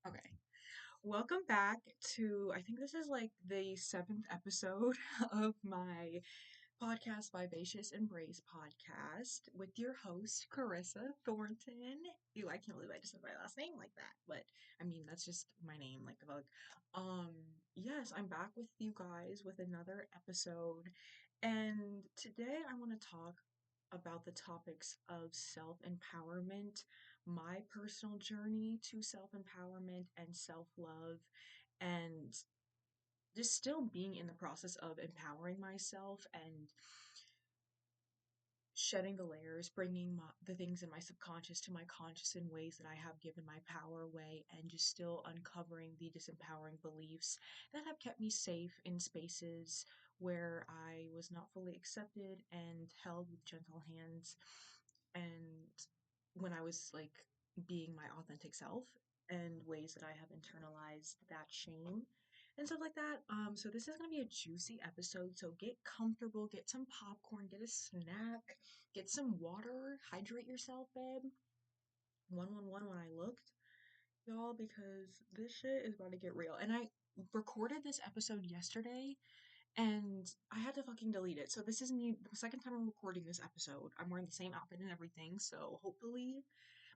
Okay. Welcome back to, I think this is like the seventh episode of my podcast, Vivacious Embrace Podcast, with your host, Carissa Thornton. Ew, I can't believe I just said my last name like that, but I mean, that's just my name, like a bug. Yes, I'm back with you guys with another episode, and today I want to talk about the topics of self empowerment, my personal journey to self empowerment and self love, and just still being in the process of empowering myself and shedding the layers, bringing the things in my subconscious to my conscious in ways that I have given my power away, and just still uncovering the disempowering beliefs that have kept me safe in spaces where I was not fully accepted and held with gentle hands. And when I was like being my authentic self, and ways that I have internalized that shame and stuff like that. So this is gonna be a juicy episode. So get comfortable, get some popcorn, get a snack, get some water, hydrate yourself, babe. 111 when I looked, y'all, because this shit is about to get real. And I recorded this episode yesterday and I had to fucking delete it. So this is me the second time I'm recording this episode. I'm wearing the same outfit and everything, so hopefully,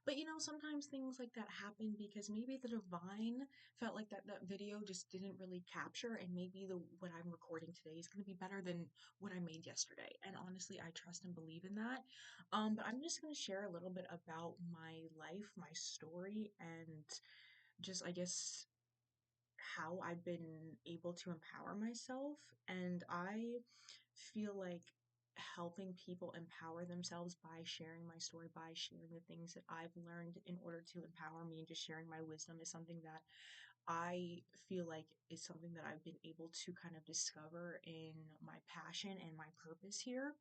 but sometimes things like that happen because maybe the divine felt like that video just didn't really capture, and maybe the what I'm recording today is going to be better than what I made yesterday. And honestly, I trust and believe in that. But I'm just going to share a little bit about my life, my story, and just I guess how I've been able to empower myself. And I feel like helping people empower themselves by sharing my story, by sharing the things that I've learned in order to empower me, and just sharing my wisdom is something that I feel like is something that I've been able to kind of discover in my passion and my purpose here,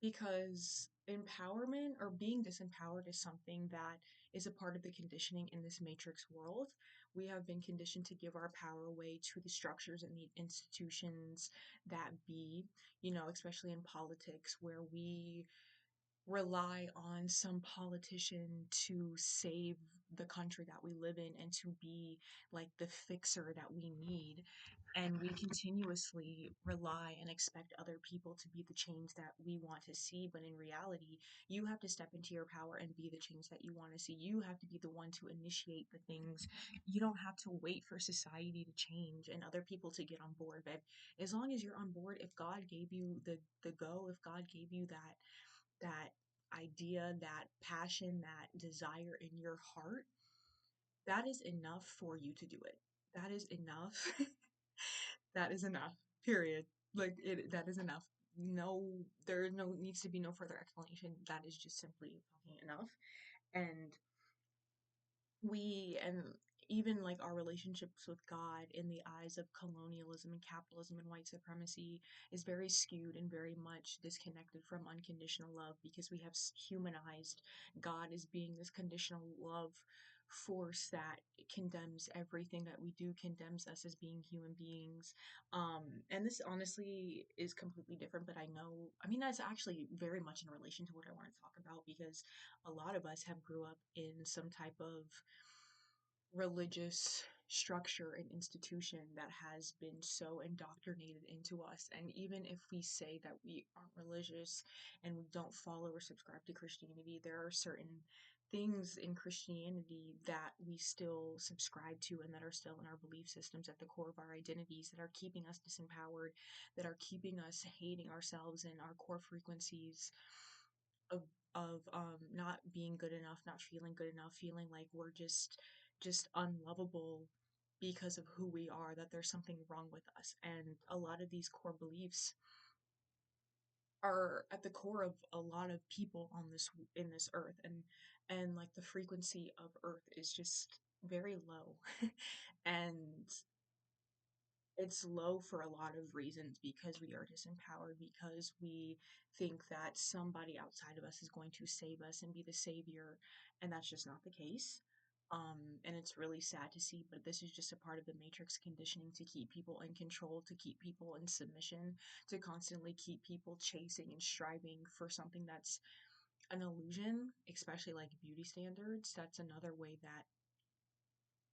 because empowerment or being disempowered is something that is a part of the conditioning in this matrix world. We have been conditioned to give our power away to the structures and the institutions that be, especially in politics, where we rely on some politician to save the country that we live in and to be like the fixer that we need. And we continuously rely and expect other people to be the change that we want to see. But in reality, you have to step into your power and be the change that you want to see. You have to be the one to initiate the things. You don't have to wait for society to change and other people to get on board. But as long as you're on board, if God gave you the go, if God gave you that idea, that passion, that desire in your heart, that is enough for you to do it. That is enough. That is enough. Period. Like that is enough. No, there no needs to be no further explanation. That is just simply fucking enough. And we and even like our relationships with God in the eyes of colonialism and capitalism and white supremacy is very skewed and very much disconnected from unconditional love, because we have humanized God as being this conditional love force that condemns everything that we do, condemns us as being human beings. And this honestly is completely different, but I mean, that's actually very much in relation to what I want to talk about, because a lot of us have grew up in some type of religious structure and institution that has been so indoctrinated into us. And even if we say that we aren't religious and we don't follow or subscribe to Christianity, there are certain things in Christianity that we still subscribe to and that are still in our belief systems at the core of our identities, that are keeping us disempowered, that are keeping us hating ourselves and our core frequencies of not being good enough, not feeling good enough, feeling like we're just unlovable because of who we are, that there's something wrong with us. And a lot of these core beliefs are at the core of a lot of people on this in this earth, and like the frequency of earth is just very low. And it's low for a lot of reasons, because we are disempowered, because we think that somebody outside of us is going to save us and be the savior, and that's just not the case. And it's really sad to see, but this is just a part of the matrix conditioning to keep people in control, to keep people in submission, to constantly keep people chasing and striving for something that's an illusion, especially like beauty standards. That's another way that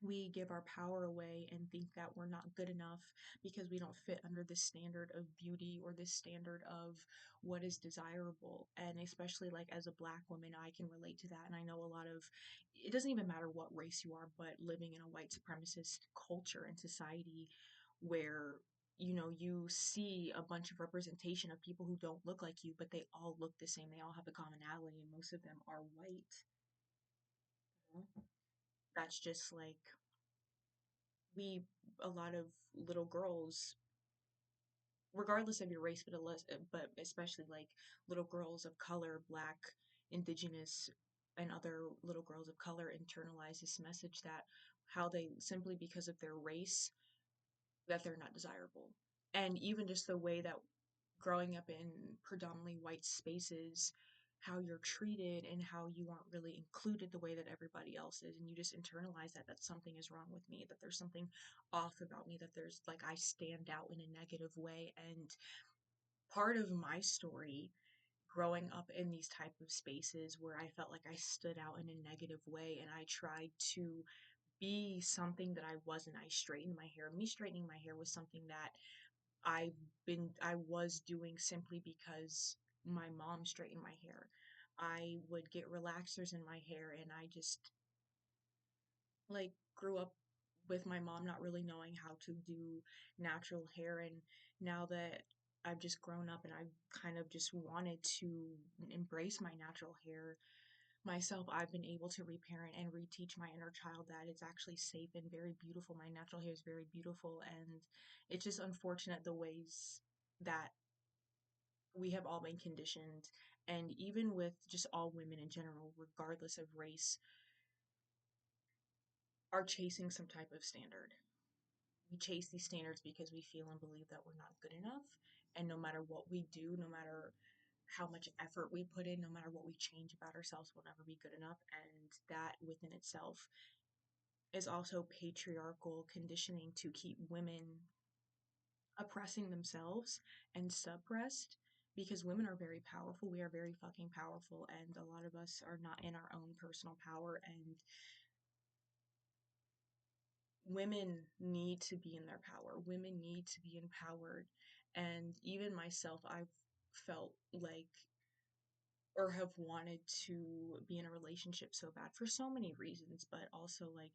we give our power away and think that we're not good enough because we don't fit under this standard of beauty or this standard of what is desirable. And especially like as a black woman, I can relate to that. And I know a lot of, it doesn't even matter what race you are, but living in a white supremacist culture and society where you see a bunch of representation of people who don't look like you, but they all look the same, they all have a commonality, and most of them are white. That's just like, we a lot of little girls, regardless of your race, but especially like little girls of color, black, indigenous, and other little girls of color, internalize this message that how they, simply because of their race, that they're not desirable. And even just the way that growing up in predominantly white spaces, how you're treated and how you aren't really included the way that everybody else is, and you just internalize that something is wrong with me, that there's something off about me, that there's like I stand out in a negative way. And part of my story growing up in these type of spaces where I felt like I stood out in a negative way and I tried to be something that I wasn't. I straightened my hair. Me straightening my hair was something that I was doing simply because my mom straightened my hair. I would get relaxers in my hair, and I just like grew up with my mom not really knowing how to do natural hair. And now that I've just grown up and I've kind of just wanted to embrace my natural hair myself, I've been able to reparent and reteach my inner child that it's actually safe and very beautiful. My natural hair is very beautiful, and it's just unfortunate the ways that we have all been conditioned. And even with just all women in general, regardless of race, are chasing some type of standard. We chase these standards because we feel and believe that we're not good enough. And no matter what we do, no matter how much effort we put in, no matter what we change about ourselves, will never be good enough. And that within itself is also patriarchal conditioning to keep women oppressing themselves and suppressed, because women are very powerful. We are very fucking powerful, and a lot of us are not in our own personal power. And women need to be in their power. Women need to be empowered. And even myself, I've felt like, or have wanted to be in a relationship so bad for so many reasons, but also like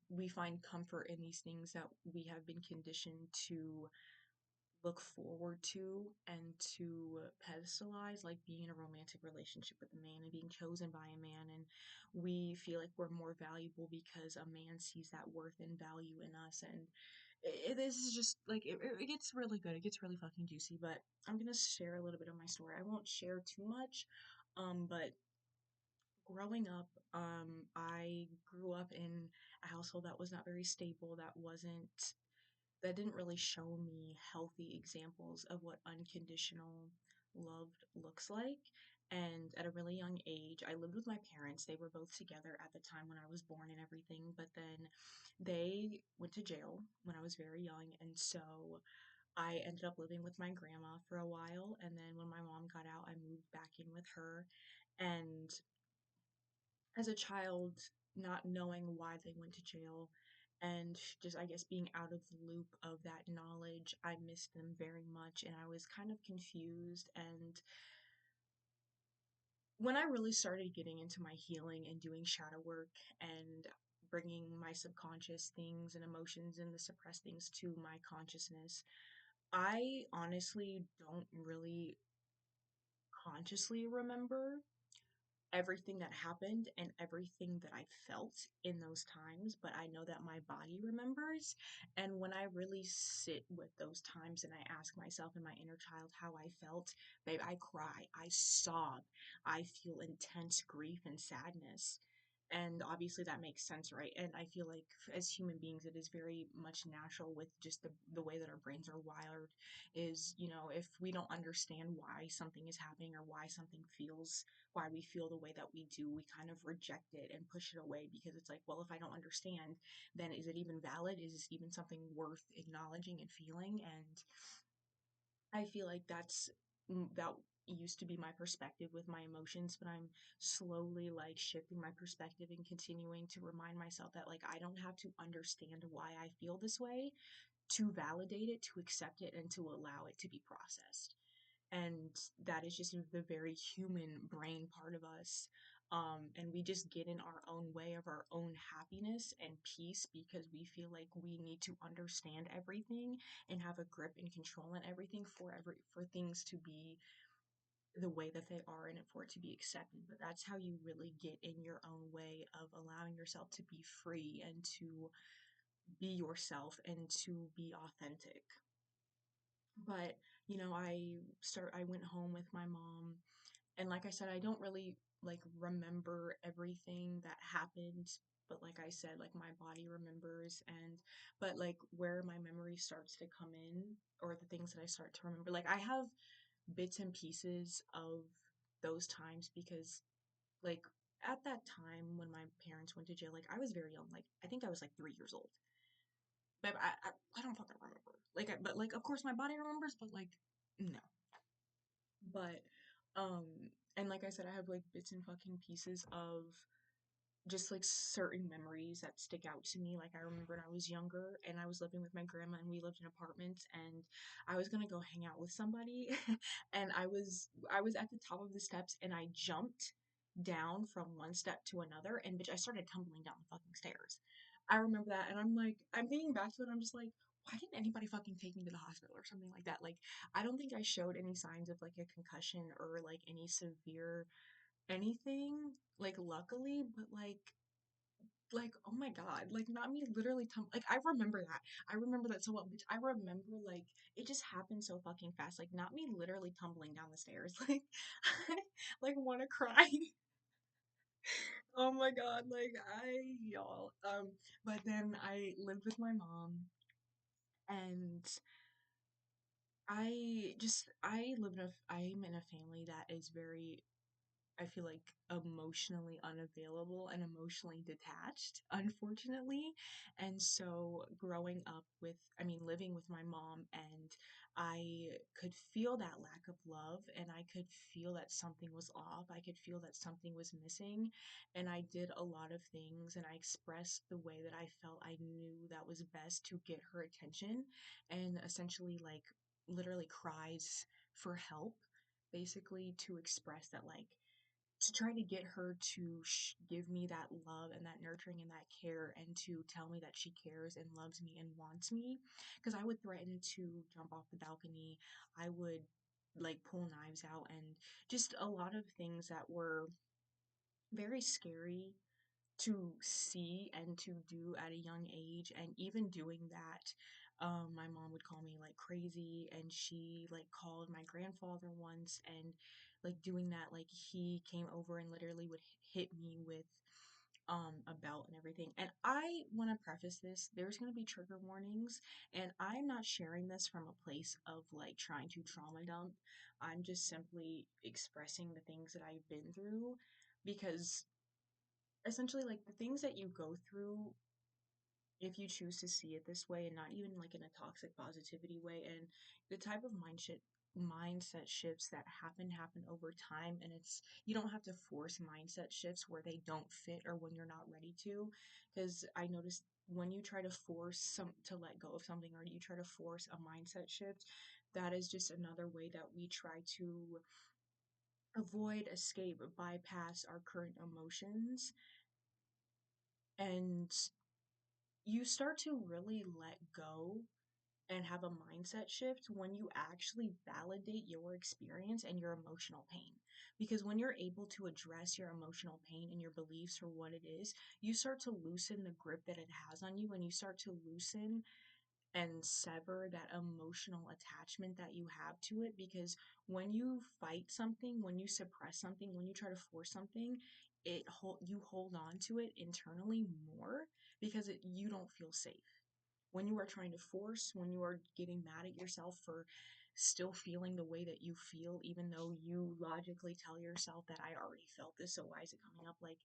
we find comfort in these things that we have been conditioned to look forward to and to pedestalize, like being in a romantic relationship with a man and being chosen by a man. And we feel like we're more valuable because a man sees that worth and value in us. And this is just like, it gets really good. It gets really fucking juicy. But I'm going to share a little bit of my story. I won't share too much. But growing up, I grew up in a household that was not very stable, that didn't really show me healthy examples of what unconditional love looks like. And at a really young age, I lived with my parents. They were both together at the time when I was born and everything, but then they went to jail when I was very young. And so I ended up living with my grandma for a while. And then when my mom got out, I moved back in with her. And as a child, not knowing why they went to jail and just, I guess, being out of the loop of that knowledge, I missed them very much and I was kind of confused. And when I really started getting into my healing and doing shadow work and bringing my subconscious things and emotions and the suppressed things to my consciousness, I honestly don't really consciously remember everything that happened and everything that I felt in those times, but I know that my body remembers. And when I really sit with those times and I ask myself and my inner child how I felt, babe, I cry, I sob, I feel intense grief and sadness. And obviously that makes sense, right? And I feel like as human beings, it is very much natural with just the way that our brains are wired is, if we don't understand why something is happening or why we feel the way that we do, we kind of reject it and push it away because it's like, well, if I don't understand, then is it even valid? Is this even something worth acknowledging and feeling? And I feel like that used to be my perspective with my emotions, but I'm slowly like shifting my perspective and continuing to remind myself that like I don't have to understand why I feel this way to validate it, to accept it, and to allow it to be processed. And that is just the very human brain part of us. And we just get in our own way of our own happiness and peace because we feel like we need to understand everything and have a grip and control on everything for things to be the way that they are and for it to be accepted. But that's how you really get in your own way of allowing yourself to be free and to be yourself and to be authentic. But I went home with my mom, and like I said, I don't really like remember everything that happened, but like I said, like my body remembers. And but like where my memory starts to come in, or the things that I start to remember, like I have bits and pieces of those times because like at that time when my parents went to jail, like I was very young, like I think I was like 3 years old. But I don't fucking remember. But like of course my body remembers, but like no. But um and like I said, I have like bits and fucking pieces of just like certain memories that stick out to me. Like I remember when I was younger and I was living with my grandma and we lived in apartments, and I was gonna go hang out with somebody and I was at the top of the steps and I jumped down from one step to another, and bitch I started tumbling down the fucking stairs. I remember that, and I'm thinking back to it, I'm just like, why didn't anybody fucking take me to the hospital or something like that? Like I don't think I showed any signs of like a concussion or like any severe anything, like luckily, but oh my god, like not me literally like I remember that. I remember that so well, bitch. I remember like it just happened so fucking fast. Like not me literally tumbling down the stairs. Like I like wanna cry. Oh my god, like I y'all. But then I lived with my mom, and I'm in a family that is very, I feel like, emotionally unavailable and emotionally detached, unfortunately. And so growing up living with my mom, and I could feel that lack of love, and I could feel that something was off. I could feel that something was missing. And I did a lot of things and I expressed the way that I felt I knew that was best to get her attention, and essentially like literally cries for help, basically to express that like to try to get her to give me that love and that nurturing and that care, and to tell me that she cares and loves me and wants me. Because I would threaten to jump off the balcony. I would like pull knives out, and just a lot of things that were very scary to see and to do at a young age. And even doing that, my mom would call me like crazy, and she like called my grandfather once, and like doing that, like he came over and literally would hit me with a belt and everything. And I want to preface this, there's going to be trigger warnings, and I'm not sharing this from a place of like trying to trauma dump. I'm just simply expressing the things that I've been through, because essentially like the things that you go through, if you choose to see it this way and not even like in a toxic positivity way, and the type of mindset shifts that happen over time, and it's you don't have to force mindset shifts where they don't fit or when you're not ready to. Because I noticed when you try to force some to let go of something, or you try to force a mindset shift, that is just another way that we try to avoid, escape, bypass our current emotions. And you start to really let go and have a mindset shift when you actually validate your experience and your emotional pain. Because when you're able to address your emotional pain and your beliefs for what it is, you start to loosen the grip that it has on you, and you start to loosen and sever that emotional attachment that you have to it. Because when you fight something, when you suppress something, when you try to force something, you hold on to it internally more, because you don't feel safe. When you are trying to force, when you are getting mad at yourself for still feeling the way that you feel, even though you logically tell yourself that I already felt this, so why is it coming up? Like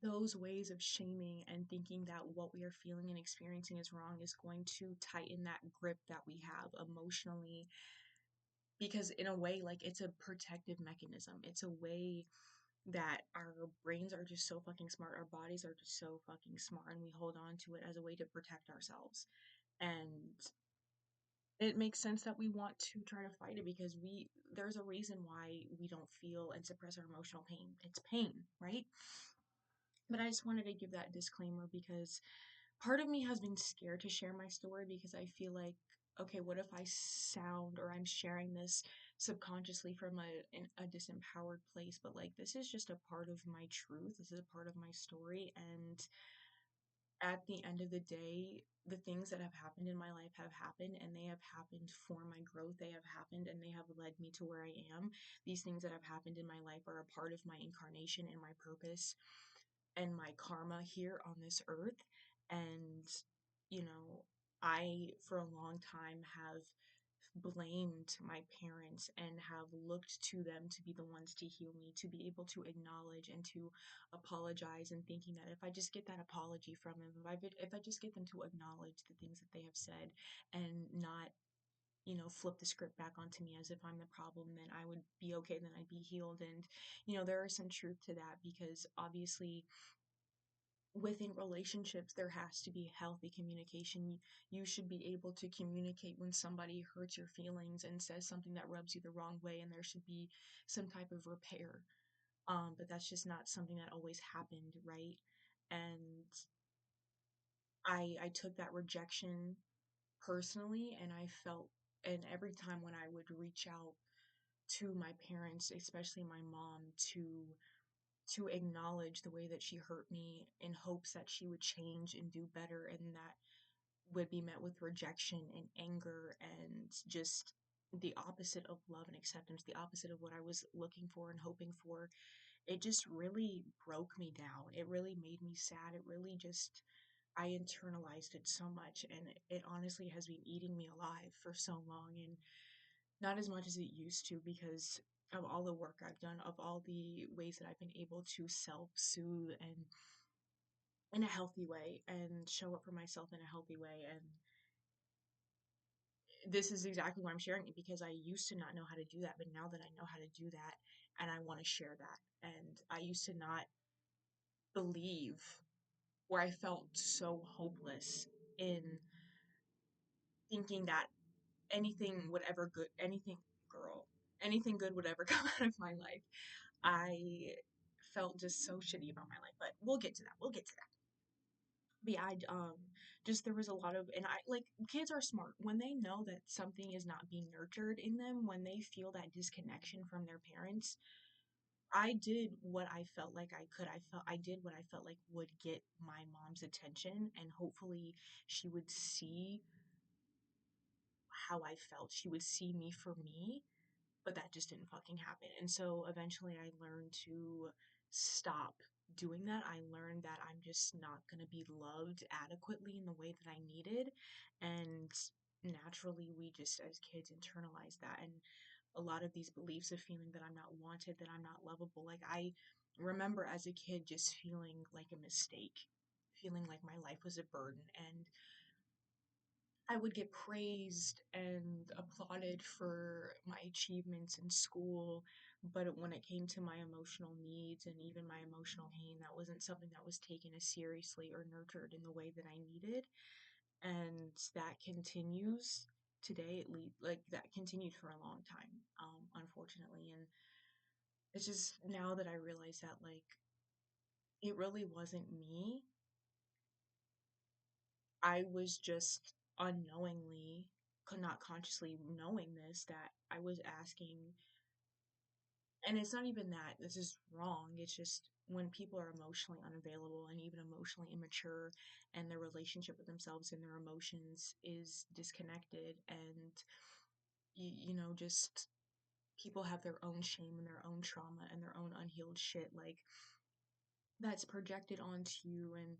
those ways of shaming and thinking that what we are feeling and experiencing is wrong is going to tighten that grip that we have emotionally, because in a way, like, it's a protective mechanism. It's a way that our brains are just so fucking smart, our bodies are just so fucking smart, and we hold on to it as a way to protect ourselves. And it makes sense that we want to try to fight it, because there's a reason why we don't feel and suppress our emotional pain. It's pain, right? But I just wanted to give that disclaimer, because part of me has been scared to share my story, because I feel like, okay, what if I sound, or I'm sharing this subconsciously from a disempowered place? But like, this is just a part of my truth. This is a part of my story. And at the end of the day, the things that have happened in my life have happened, and they have happened for my growth. They have happened and they have led me to where I am. These things that have happened in my life are a part of my incarnation and my purpose and my karma here on this earth. And, you know, I, for a long time, have blamed my parents and have looked to them to be the ones to heal me, to be able to acknowledge and to apologize, and thinking that if I just get that apology from them, if I just get them to acknowledge the things that they have said, and not, flip the script back onto me as if I'm the problem, then I would be okay, then I'd be healed. And, there is some truth to that, because obviously within relationships there has to be healthy communication. You should be able to communicate when somebody hurts your feelings and says something that rubs you the wrong way, and there should be some type of repair. But that's just not something that always happened, right? And I took that rejection personally, and I felt, and every time when I would reach out to my parents, especially my mom, to acknowledge the way that she hurt me, in hopes that she would change and do better, and that would be met with rejection and anger and just the opposite of love and acceptance, the opposite of what I was looking for and hoping for. It just really broke me down. It really made me sad. It really just, I internalized it so much, and it honestly has been eating me alive for so long. And not as much as it used to, because of all the work I've done, of all the ways that I've been able to self-soothe and in a healthy way, and show up for myself in a healthy way. And this is exactly why I'm sharing it, because I used to not know how to do that, but now that I know how to do that, and I want to share that. And I used to not believe, where I felt so hopeless in thinking that anything, girl, anything good would ever come out of my life. I felt just so shitty about my life, but we'll get to that. We'll get to that. But yeah, just, there was a lot of, and I, like, kids are smart when they know that something is not being nurtured in them, when they feel that disconnection from their parents. I did what I felt like I could. I did what I felt like would get my mom's attention, and hopefully she would see how I felt. She would see me for me, but that just didn't fucking happen. And so eventually I learned to stop doing that. I learned that I'm just not going to be loved adequately in the way that I needed. And naturally, we just, as kids, internalize that. And a lot of these beliefs of feeling that I'm not wanted, that I'm not lovable. Like, I remember as a kid just feeling like a mistake, feeling like my life was a burden. And I would get praised and applauded for my achievements in school, but when it came to my emotional needs and even my emotional pain, that wasn't something that was taken as seriously or nurtured in the way that I needed. And that continues today, at least, like, that continued for a long time, unfortunately. And it's just now that I realize that, like, it really wasn't me. I was just unknowingly, not consciously knowing this, that I was asking. And it's not even that this is wrong, it's just when people are emotionally unavailable and even emotionally immature, and their relationship with themselves and their emotions is disconnected, and just people have their own shame and their own trauma and their own unhealed shit, like, that's projected onto you, and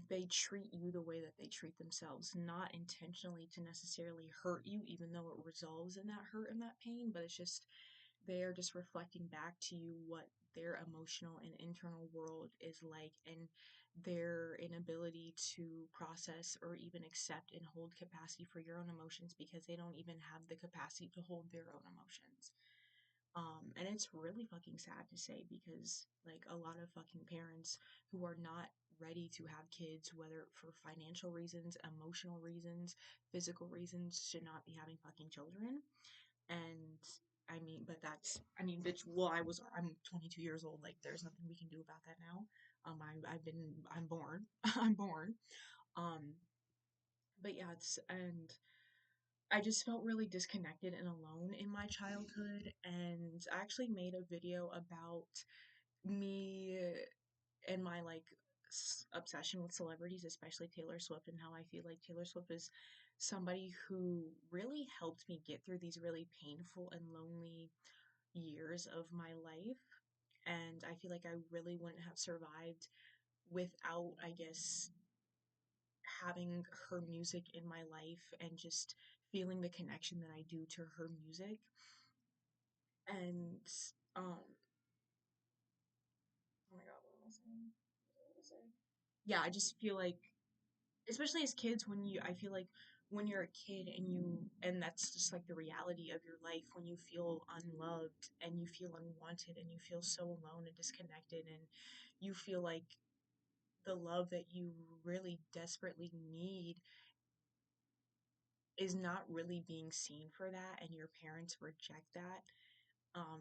they treat you the way that they treat themselves, not intentionally to necessarily hurt you, even though it resolves in that hurt and that pain, but it's just, they are just reflecting back to you what their emotional and internal world is like. And their inability to process or even accept and hold capacity for your own emotions because they don't even have the capacity to hold their own emotions. And it's really fucking sad to say because like a lot of fucking parents who are not ready to have kids, whether for financial reasons, emotional reasons, physical reasons, should not be having fucking children. And I mean, but that's, I mean, bitch, well, I'm 22 years old. Like, there's nothing we can do about that now. I'm born. I'm born. Um, but yeah, and I just felt really disconnected and alone in my childhood. And I actually made a video about me and my like obsession with celebrities, especially Taylor Swift, and how I feel like Taylor Swift is somebody who really helped me get through these really painful and lonely years of my life. And I feel like I really wouldn't have survived without, I guess, having her music in my life and just feeling the connection that I do to her music. And oh my god, what am I saying? What was I gonna say? Yeah, I just feel like, especially as kids, I feel like when you're a kid and that's just like the reality of your life, when you feel unloved and you feel unwanted and you feel so alone and disconnected and you feel like the love that you really desperately need is not really being seen for that and your parents reject that, um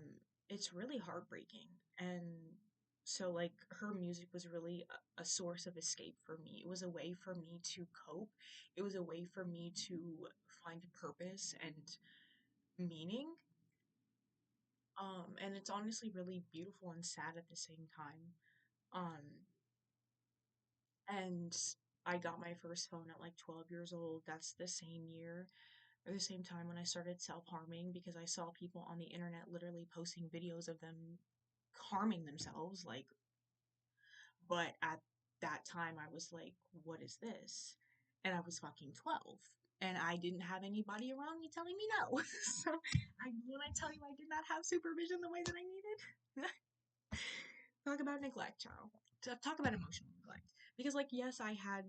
it's really heartbreaking. And so like her music was really a source of escape for me. It was a way for me to cope. It was a way for me to find purpose and meaning. And it's honestly really beautiful and sad at the same time. um and I got my first phone at like 12 years old. That's the same year or the same time when I started self-harming because I saw people on the internet literally posting videos of them harming themselves, like, but at that time I was like, what is this? And I was fucking 12 and I didn't have anybody around me telling me no. So when I tell you I did not have supervision the way that I needed, talk about neglect, child. Talk about emotional neglect. Because like, yes, I had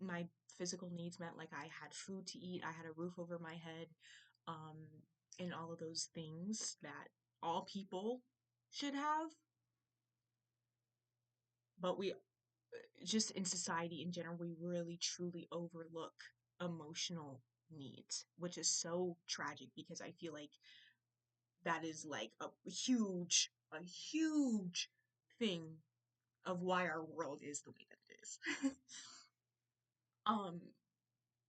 my physical needs met, like I had food to eat, I had a roof over my head, um, and all of those things that all people should have. But we, just in society in general, we really truly overlook emotional needs, which is so tragic because I feel like that is like a huge thing of why our world is the way that it is. um,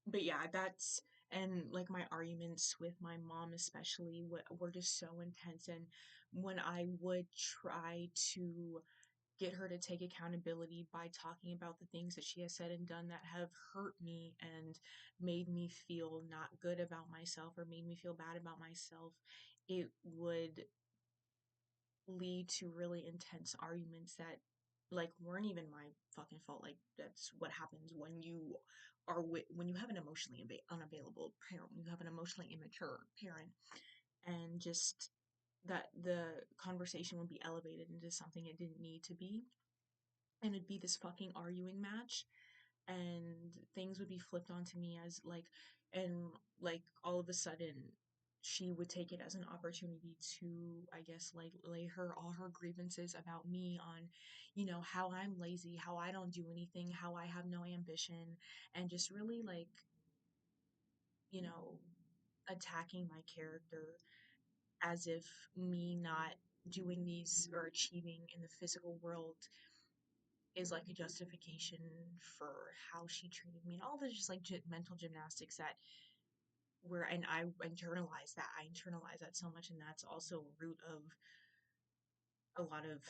but yeah, that's, and like my arguments with my mom especially were just so intense. And when I would try to get her to take accountability by talking about the things that she has said and done that have hurt me and made me feel not good about myself or made me feel bad about myself, it would lead to really intense arguments that like weren't even my fucking fault. Like that's what happens when you when you have an emotionally unavailable parent, when you have an emotionally immature parent, and just that the conversation would be elevated into something it didn't need to be, and it'd be this fucking arguing match, and things would be flipped onto me as like, and like all of a sudden she would take it as an opportunity to, I guess, like lay her all her grievances about me on, how I'm lazy, how I don't do anything, how I have no ambition, and just really like, you know attacking my character as if me not doing these or achieving in the physical world is like a justification for how she treated me, and all this just like mental gymnastics that were, and I internalize that so much, and that's also a root of a lot of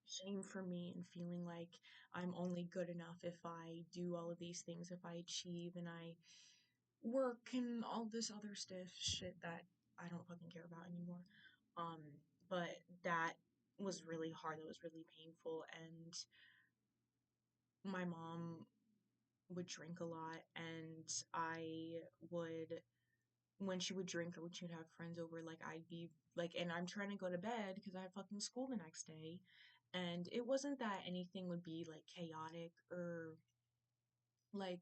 shame for me and feeling like I'm only good enough if I do all of these things, if I achieve and I work and all this other stiff shit that I don't fucking care about anymore. Um, but that was really hard. That was really painful, and my mom would drink a lot, and I would, when she would drink or when she would have friends over, like I'd be like, and I'm trying to go to bed because I have fucking school the next day, And it wasn't that anything would be like chaotic or like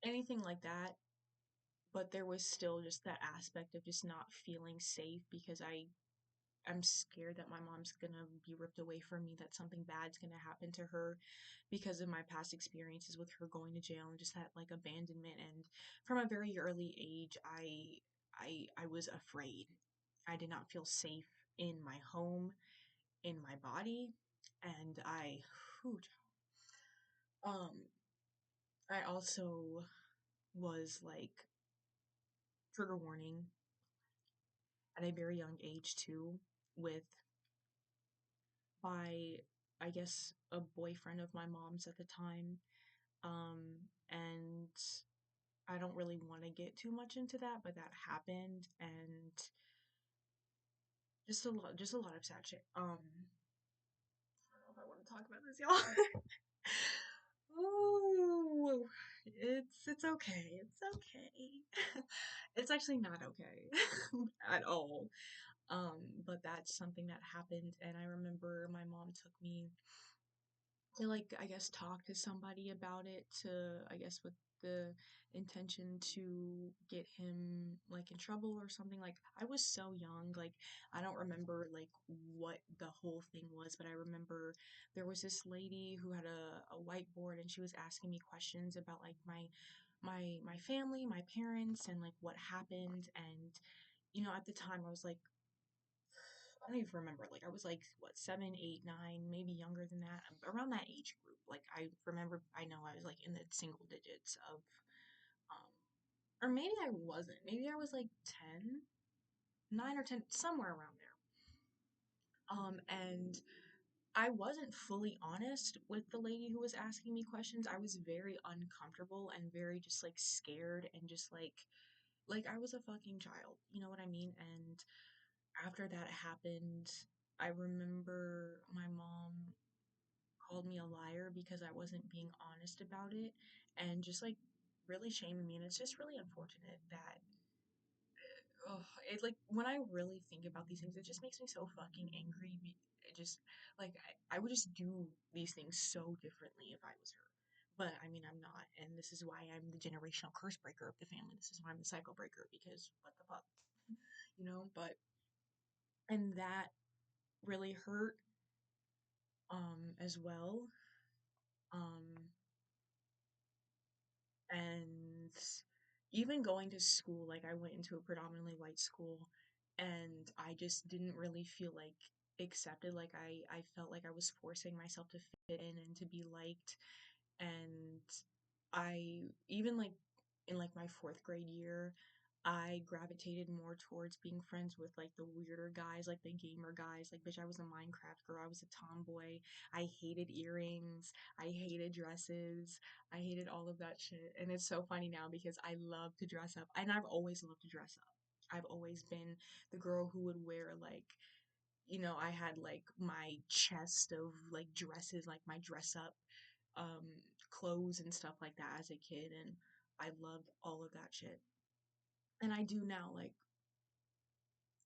anything like that, but there was still just that aspect of just not feeling safe because I'm scared that my mom's gonna be ripped away from me, that something bad's gonna happen to her because of my past experiences with her going to jail and just that like abandonment. And from a very early age, I was afraid. I did not feel safe in my home, in my body, and whew, um, I also was like trigger warning at a very young age too, with by I guess a boyfriend of my mom's at the time. And I don't really want to get too much into that, but that happened, and just a lot of sad shit. I don't know if I want to talk about this, y'all. Ooh, it's okay. It's okay. It's actually not okay at all. But that's something that happened, and I remember my mom took me to like I guess talk to somebody about it, to I guess with the intention to get him like in trouble or something. Like I was so young, like I don't remember like what the whole thing was, but I remember there was this lady who had a whiteboard, and she was asking me questions about like my family, my parents, and like what happened. And at the time I was like, I don't even remember. Like I was like what, 7, 8, 9, maybe younger than that, around that age group. Like I remember, I know I was like in the single digits of, um, or maybe I wasn't. Maybe I was like 10, 9 or 10, somewhere around there. And I wasn't fully honest with the lady who was asking me questions. I was very uncomfortable and very just like scared and just like I was a fucking child. You know what I mean? And after that happened, I remember my mom called me a liar because I wasn't being honest about it, and just like really shaming me. And it's just really unfortunate that, oh, it like when I really think about these things, it just makes me so fucking angry. It just like I would just do these things so differently if I was her. But I mean, I'm not, and this is why I'm the generational curse breaker of the family. This is why I'm the cycle breaker, because what the fuck, But and that really hurt as well. Um and even going to school, like I went into a predominantly white school, and I just didn't really feel like accepted. Like I felt like I was forcing myself to fit in and to be liked. And I even like in like my fourth grade year, I gravitated more towards being friends with like the weirder guys, like the gamer guys. Like, bitch, I was a Minecraft girl. I was a tomboy. I hated earrings. I hated dresses. I hated all of that shit. And it's so funny now because I love to dress up, and I've always loved to dress up. I've always been the girl who would wear like, I had like my chest of like dresses, like my dress up um clothes and stuff like that as a kid, and I loved all of that shit. And I do now,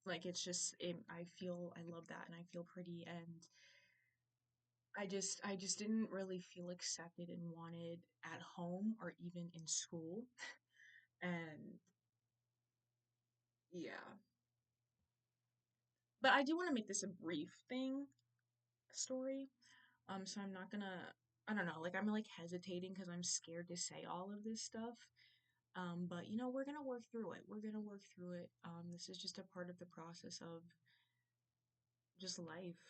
like it's just I feel I love that, and I feel pretty. And I just didn't really feel accepted and wanted at home or even in school. And yeah, but I do want to make this a brief story. So I'm not gonna, I don't know, like I'm like hesitating because I'm scared to say all of this stuff. But we're gonna work through it. We're gonna work through it. This is just a part of the process of just life.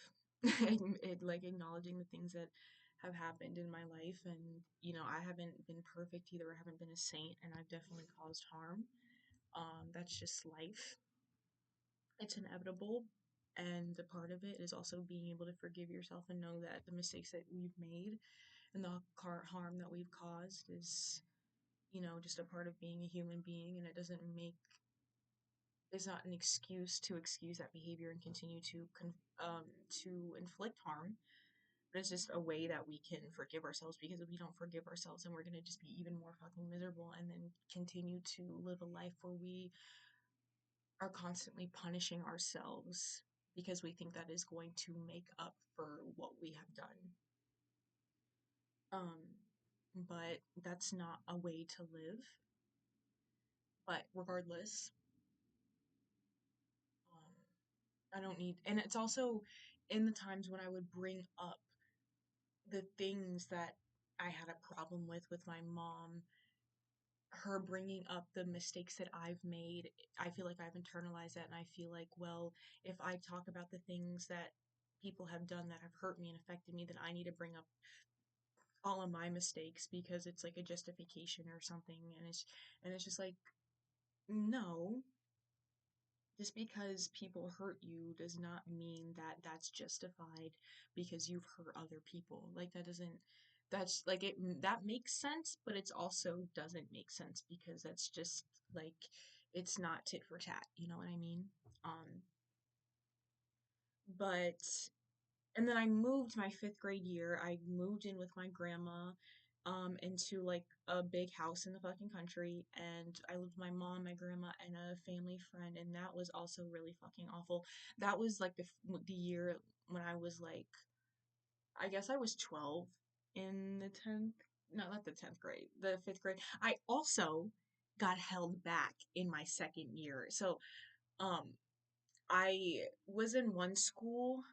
Like acknowledging the things that have happened in my life. And I haven't been perfect either. I haven't been a saint, and I've definitely caused harm. That's just life. It's inevitable. And the part of it is also being able to forgive yourself and know that the mistakes that we've made and the harm that we've caused is, just a part of being a human being. And it doesn't make is not an excuse to excuse that behavior and continue to inflict harm. But it's just a way that we can forgive ourselves, because if we don't forgive ourselves, then we're gonna just be even more fucking miserable, and then continue to live a life where we are constantly punishing ourselves because we think that is going to make up for what we have done. Um, but that's not a way to live. But regardless, um, I don't need, and it's also in the times when I would bring up the things that I had a problem with my mom, her bringing up the mistakes that I've made. I feel like I've internalized that, and I feel like, well, if I talk about the things that people have done that have hurt me and affected me, then I need to bring up all of my mistakes because it's like a justification or something. And it's just like, no, just because people hurt you does not mean that that's justified because you've hurt other people. Like that doesn't, that's like it, that makes sense, but it's also doesn't make sense because that's just like, it's not tit for tat, you know what I mean? Um, but and then I moved my fifth grade year. I moved in with my grandma into like a big house in the fucking country, and I lived with my mom, my grandma, and a family friend, and that was also really fucking awful. That was like the year when I was like, I guess I was 12 in the 10th, no, not the 10th grade, the fifth grade. I also got held back in my second year. So, um, I was in one school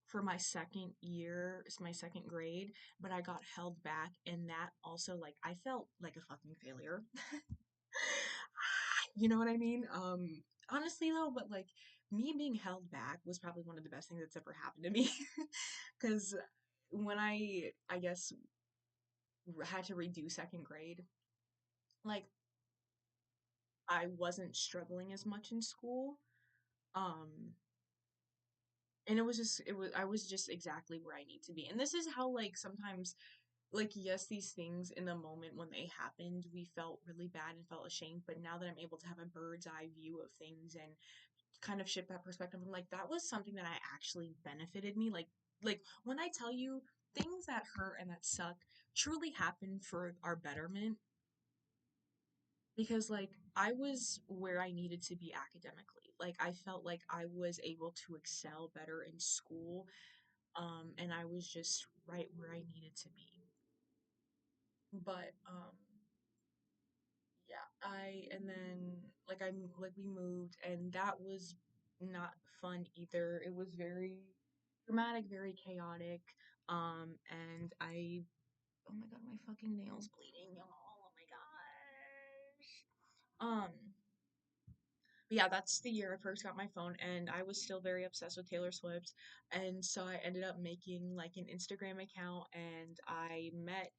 for my second year, it's my second grade, but I got held back, and that also, like, I felt like a fucking failure. You know what I mean? Honestly though, but like me being held back was probably one of the best things that's ever happened to me. Because when I guess had to redo second grade, like I wasn't struggling as much in school. Um, and I was just exactly where I need to be. And this is how like sometimes, like, yes, these things in the moment when they happened, we felt really bad and felt ashamed, but now that I'm able to have a bird's eye view of things and kind of shift that perspective, I'm like, that was something that I actually benefited me. Like when I tell you things that hurt and that suck truly happen for our betterment, because like I was where I needed to be academically. Like I felt like I was able to excel better in school, and I was just right where I needed to be. But yeah, and then like we moved, and that was not fun either. It was very dramatic, very chaotic. And oh my god, my fucking nails bleeding, y'all. Oh my gosh. But yeah, that's the year I first got my phone, and I was still very obsessed with Taylor Swift. And so I ended up making like an Instagram account, and I met,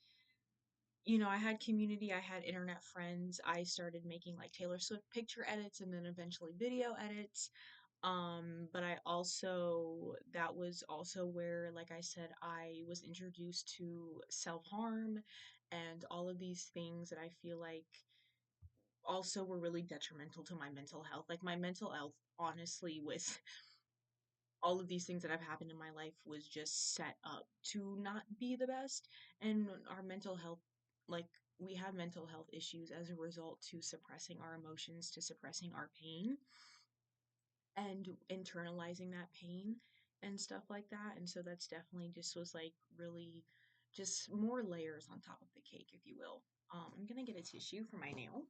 I had community, I had internet friends. I started making like Taylor Swift picture edits and then eventually video edits. But that was also where, like I said, I was introduced to self-harm and all of these things that I feel like also were really detrimental to my mental health. Like my mental health, honestly, with all of these things that have happened in my life was just set up to not be the best. And our mental health, like we have mental health issues as a result to suppressing our emotions, to suppressing our pain and internalizing that pain and stuff like that. And so that's definitely just was like really just more layers on top of the cake, if you will. I'm gonna get a tissue for my nail.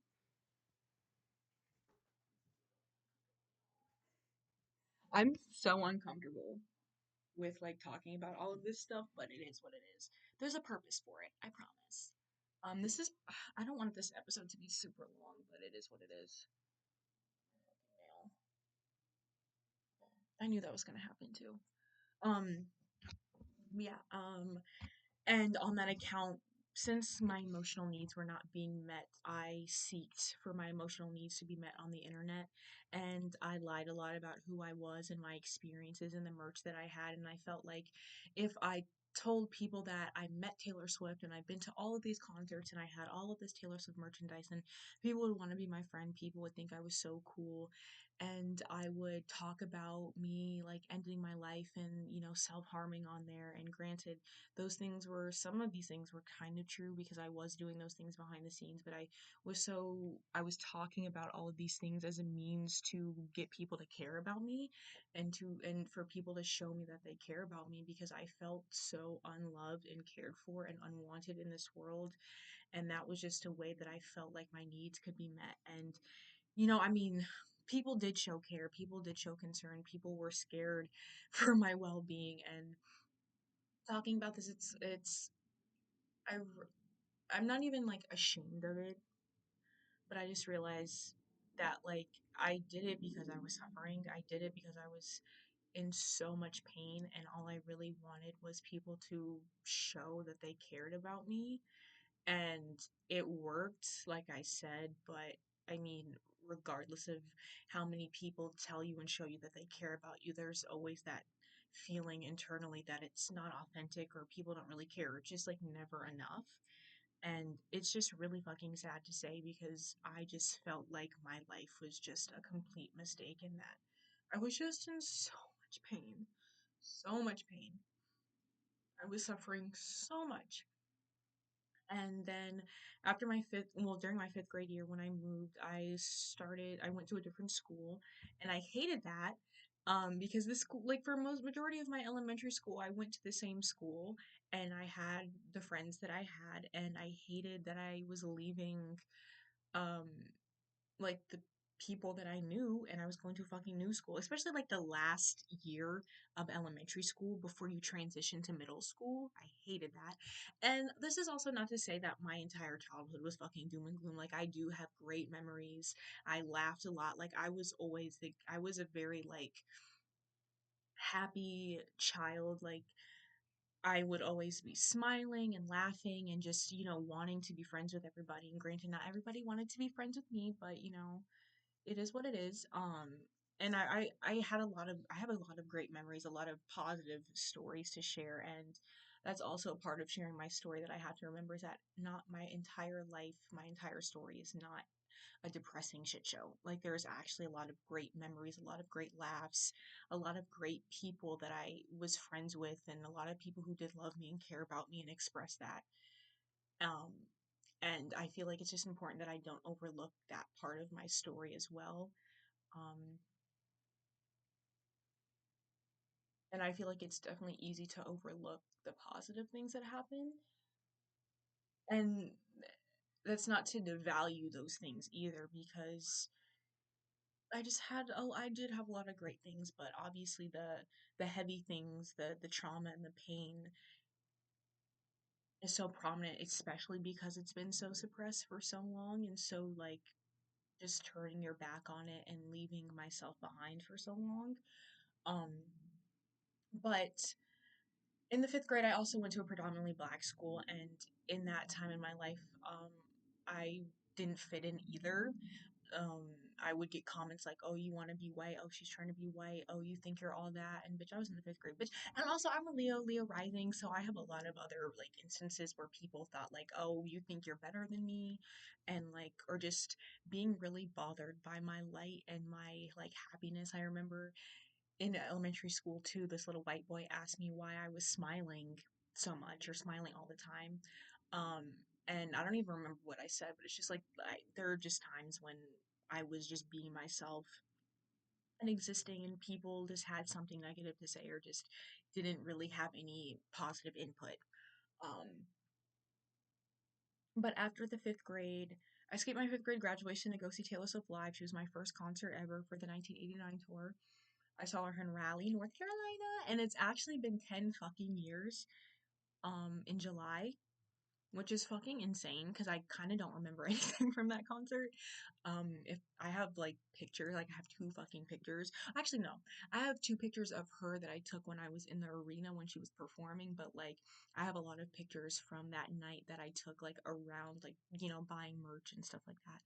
I'm so uncomfortable with like talking about all of this stuff, but it is what it is. There's a purpose for it, I promise. This is I don't want this episode to be super long, but it is what it is. Nail. I knew that was gonna happen too. Um, yeah. And on that account, since my emotional needs were not being met, I sought for my emotional needs to be met on the internet. And I lied a lot about who I was and my experiences and the merch that I had. And I felt like if I told people that I met Taylor Swift and I've been to all of these concerts and I had all of this Taylor Swift merchandise, and people would want to be my friend, people would think I was so cool. and I would talk about me like ending my life and, self-harming on there. And granted, some of these things were kind of true because I was doing those things behind the scenes, but I was talking about all of these things as a means to get people to care about me, and for people to show me that they care about me, because I felt so unloved and cared for and unwanted in this world. And that was just a way that I felt like my needs could be met. And I mean, people did show care, people did show concern, people were scared for my well-being. And talking about this, I, r- I'm not even like ashamed of it, but I just realized that like I did it because I was suffering. I did it because I was in so much pain, and all I really wanted was people to show that they cared about me. And it worked, like I said. But I mean, regardless of how many people tell you and show you that they care about you, there's always that feeling internally that it's not authentic, or people don't really care, it's just like never enough. And it's just really fucking sad to say, because I just felt like my life was just a complete mistake, in that I was just in so much pain, so much pain. I was suffering so much. And then during my fifth grade year, when I moved, I went to a different school, and I hated that. Because this school, like for most majority of my elementary school, I went to the same school, and I had the friends that I had, and I hated that I was leaving, um, like the people that I knew, and I was going to a fucking new school, especially like the last year of elementary school before you transition to middle school. I hated that. And this is also not to say that my entire childhood was fucking doom and gloom. Like, I do have great memories. I laughed a lot. Like, I was a very like happy child. Like, I would always be smiling and laughing and just, wanting to be friends with everybody. And granted, not everybody wanted to be friends with me, but it is what it is. And I had I have a lot of great memories, a lot of positive stories to share. And that's also a part of sharing my story that I have to remember, is that not my entire life, my entire story is not a depressing shit show. Like, there's actually a lot of great memories, a lot of great laughs, a lot of great people that I was friends with, and a lot of people who did love me and care about me and express that. Um, and I feel like it's just important that I don't overlook that part of my story as well. Um, and I feel like it's definitely easy to overlook the positive things that happen. And that's not to devalue those things either, because I did have a lot of great things, but obviously the heavy things, the trauma and the pain is so prominent, especially because it's been so suppressed for so long, and so like just turning your back on it and leaving myself behind for so long. Um, but in the fifth grade, I also went to a predominantly black school, and in that time in my life, I didn't fit in either. um I would get comments like, "Oh, you want to be white? Oh, she's trying to be white. Oh, you think you're all that?" And bitch, I was in the fifth grade, bitch. And also, I'm a Leo rising, so I have a lot of other like instances where people thought like, "Oh, you think you're better than me," and like, or just being really bothered by my light and my like happiness. I remember in elementary school too, this little white boy asked me why I was smiling so much, or smiling all the time. Um, and I don't even remember what I said, but it's just like there are just times when I was just being myself and existing, and people just had something negative to say, or just didn't really have any positive input. Um, but after the fifth grade, I skipped my fifth grade graduation to go see Taylor Swift live. She was my first concert ever for the 1989 tour. I saw her in Raleigh, North Carolina, and it's actually been 10 fucking years in July, which is fucking insane because I kind of don't remember anything from that concert. If I have like pictures, like I have two fucking pictures. Actually, no, I have two pictures of her that I took when I was in the arena when she was performing, but like I have a lot of pictures from that night that I took like around, like, buying merch and stuff like that.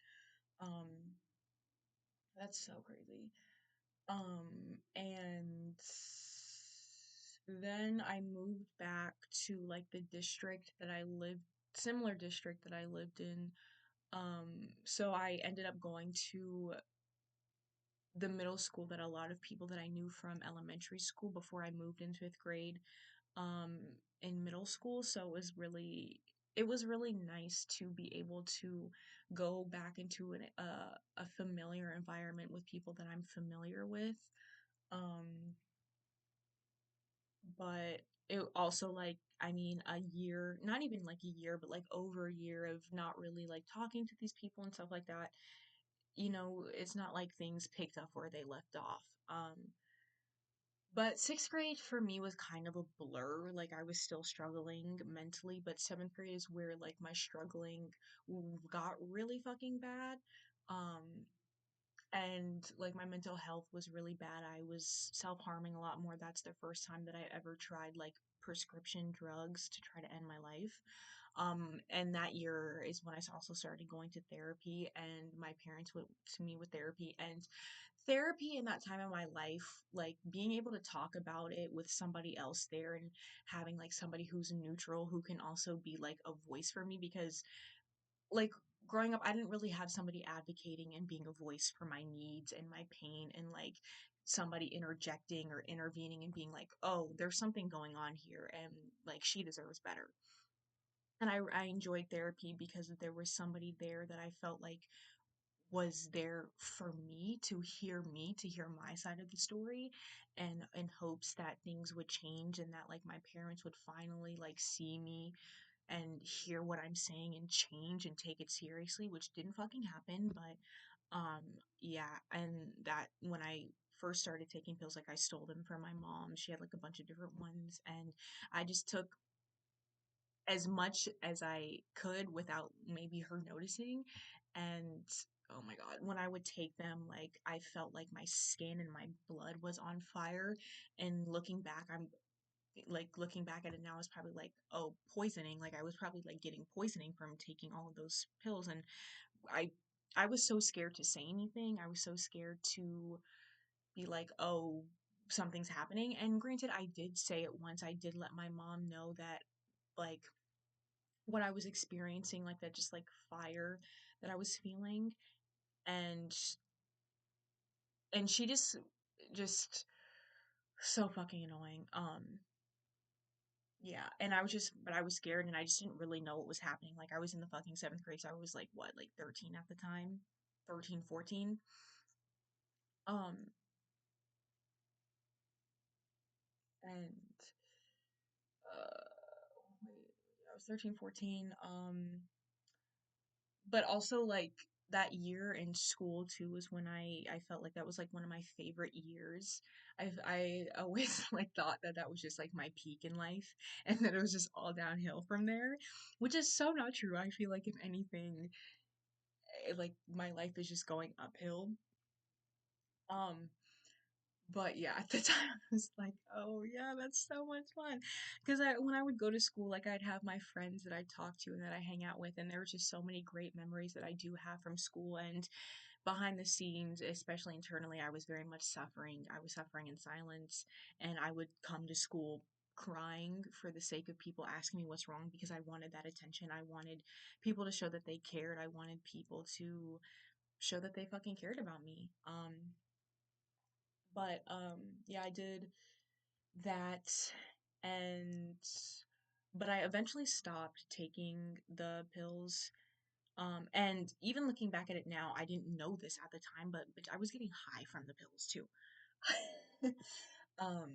That's so crazy. And then I moved back to like the similar district that I lived in. So I ended up going to the middle school that a lot of people that I knew from elementary school before I moved in fifth grade in middle school. So it was really nice to be able to go back into a familiar environment with people that I'm familiar with. Um, but it also like I mean a year, not even like a year, but like over a year of not really like talking to these people and stuff like that. You know, it's not like things picked up where they left off. But sixth grade for me was kind of a blur. Like I was still struggling mentally, but seventh grade is where like my struggling got really fucking bad. Um, and like my mental health was really bad. I was self-harming a lot more. That's the first time that I ever tried like prescription drugs to try to end my life. And that year is when I also started going to therapy, and my parents went to me with therapy. And therapy in that time of my life, like being able to talk about it with somebody else there and having like somebody who's neutral who can also be like a voice for me, because like growing up, I didn't really have somebody advocating and being a voice for my needs and my pain, and like somebody interjecting or intervening and being like, oh, there's something going on here and like she deserves better. And I enjoyed therapy because there was somebody there that I felt like was there for me, to hear my side of the story, and in hopes that things would change and that like my parents would finally like see me and hear what I'm saying and change and take it seriously, which didn't fucking happen. But yeah, and that when I first started taking pills, like I stole them from my mom. She had like a bunch of different ones, and I just took as much as I could without maybe her noticing. And oh my God, when I would take them, like I felt like my skin and my blood was on fire. And looking back at it now is probably like, oh, poisoning. Like I was probably like getting poisoning from taking all of those pills. And I I was so scared to say anything. I was so scared to be like, oh, something's happening. And granted, I did say it once. I did let my mom know that like what I was experiencing, like that just like fire that I was feeling. And she just so fucking annoying. Yeah, and but I was scared and I just didn't really know what was happening. Like I was in the fucking seventh grade, so I was like what, like 13 at the time, 13, 14. Um, and wait, I was 13, 14. But also like that year in school too was when I felt like that was like one of my favorite years. I always like thought that that was just like my peak in life, and that it was just all downhill from there, which is so not true. I feel like if anything, like my life is just going uphill. Um, but yeah, at the time I was like, oh yeah, that's so much fun. Because when I would go to school, like I'd have my friends that I talk to and that I hang out with, and there were just so many great memories that I do have from school. And behind the scenes, especially internally, I was very much suffering. I was suffering in silence, and I would come to school crying for the sake of people asking me what's wrong, because I wanted that attention. I wanted people to show that they cared. I wanted people to show that they fucking cared about me. But yeah, I did that, and but I eventually stopped taking the pills. And even looking back at it now, I didn't know this at the time, but I was getting high from the pills too. um,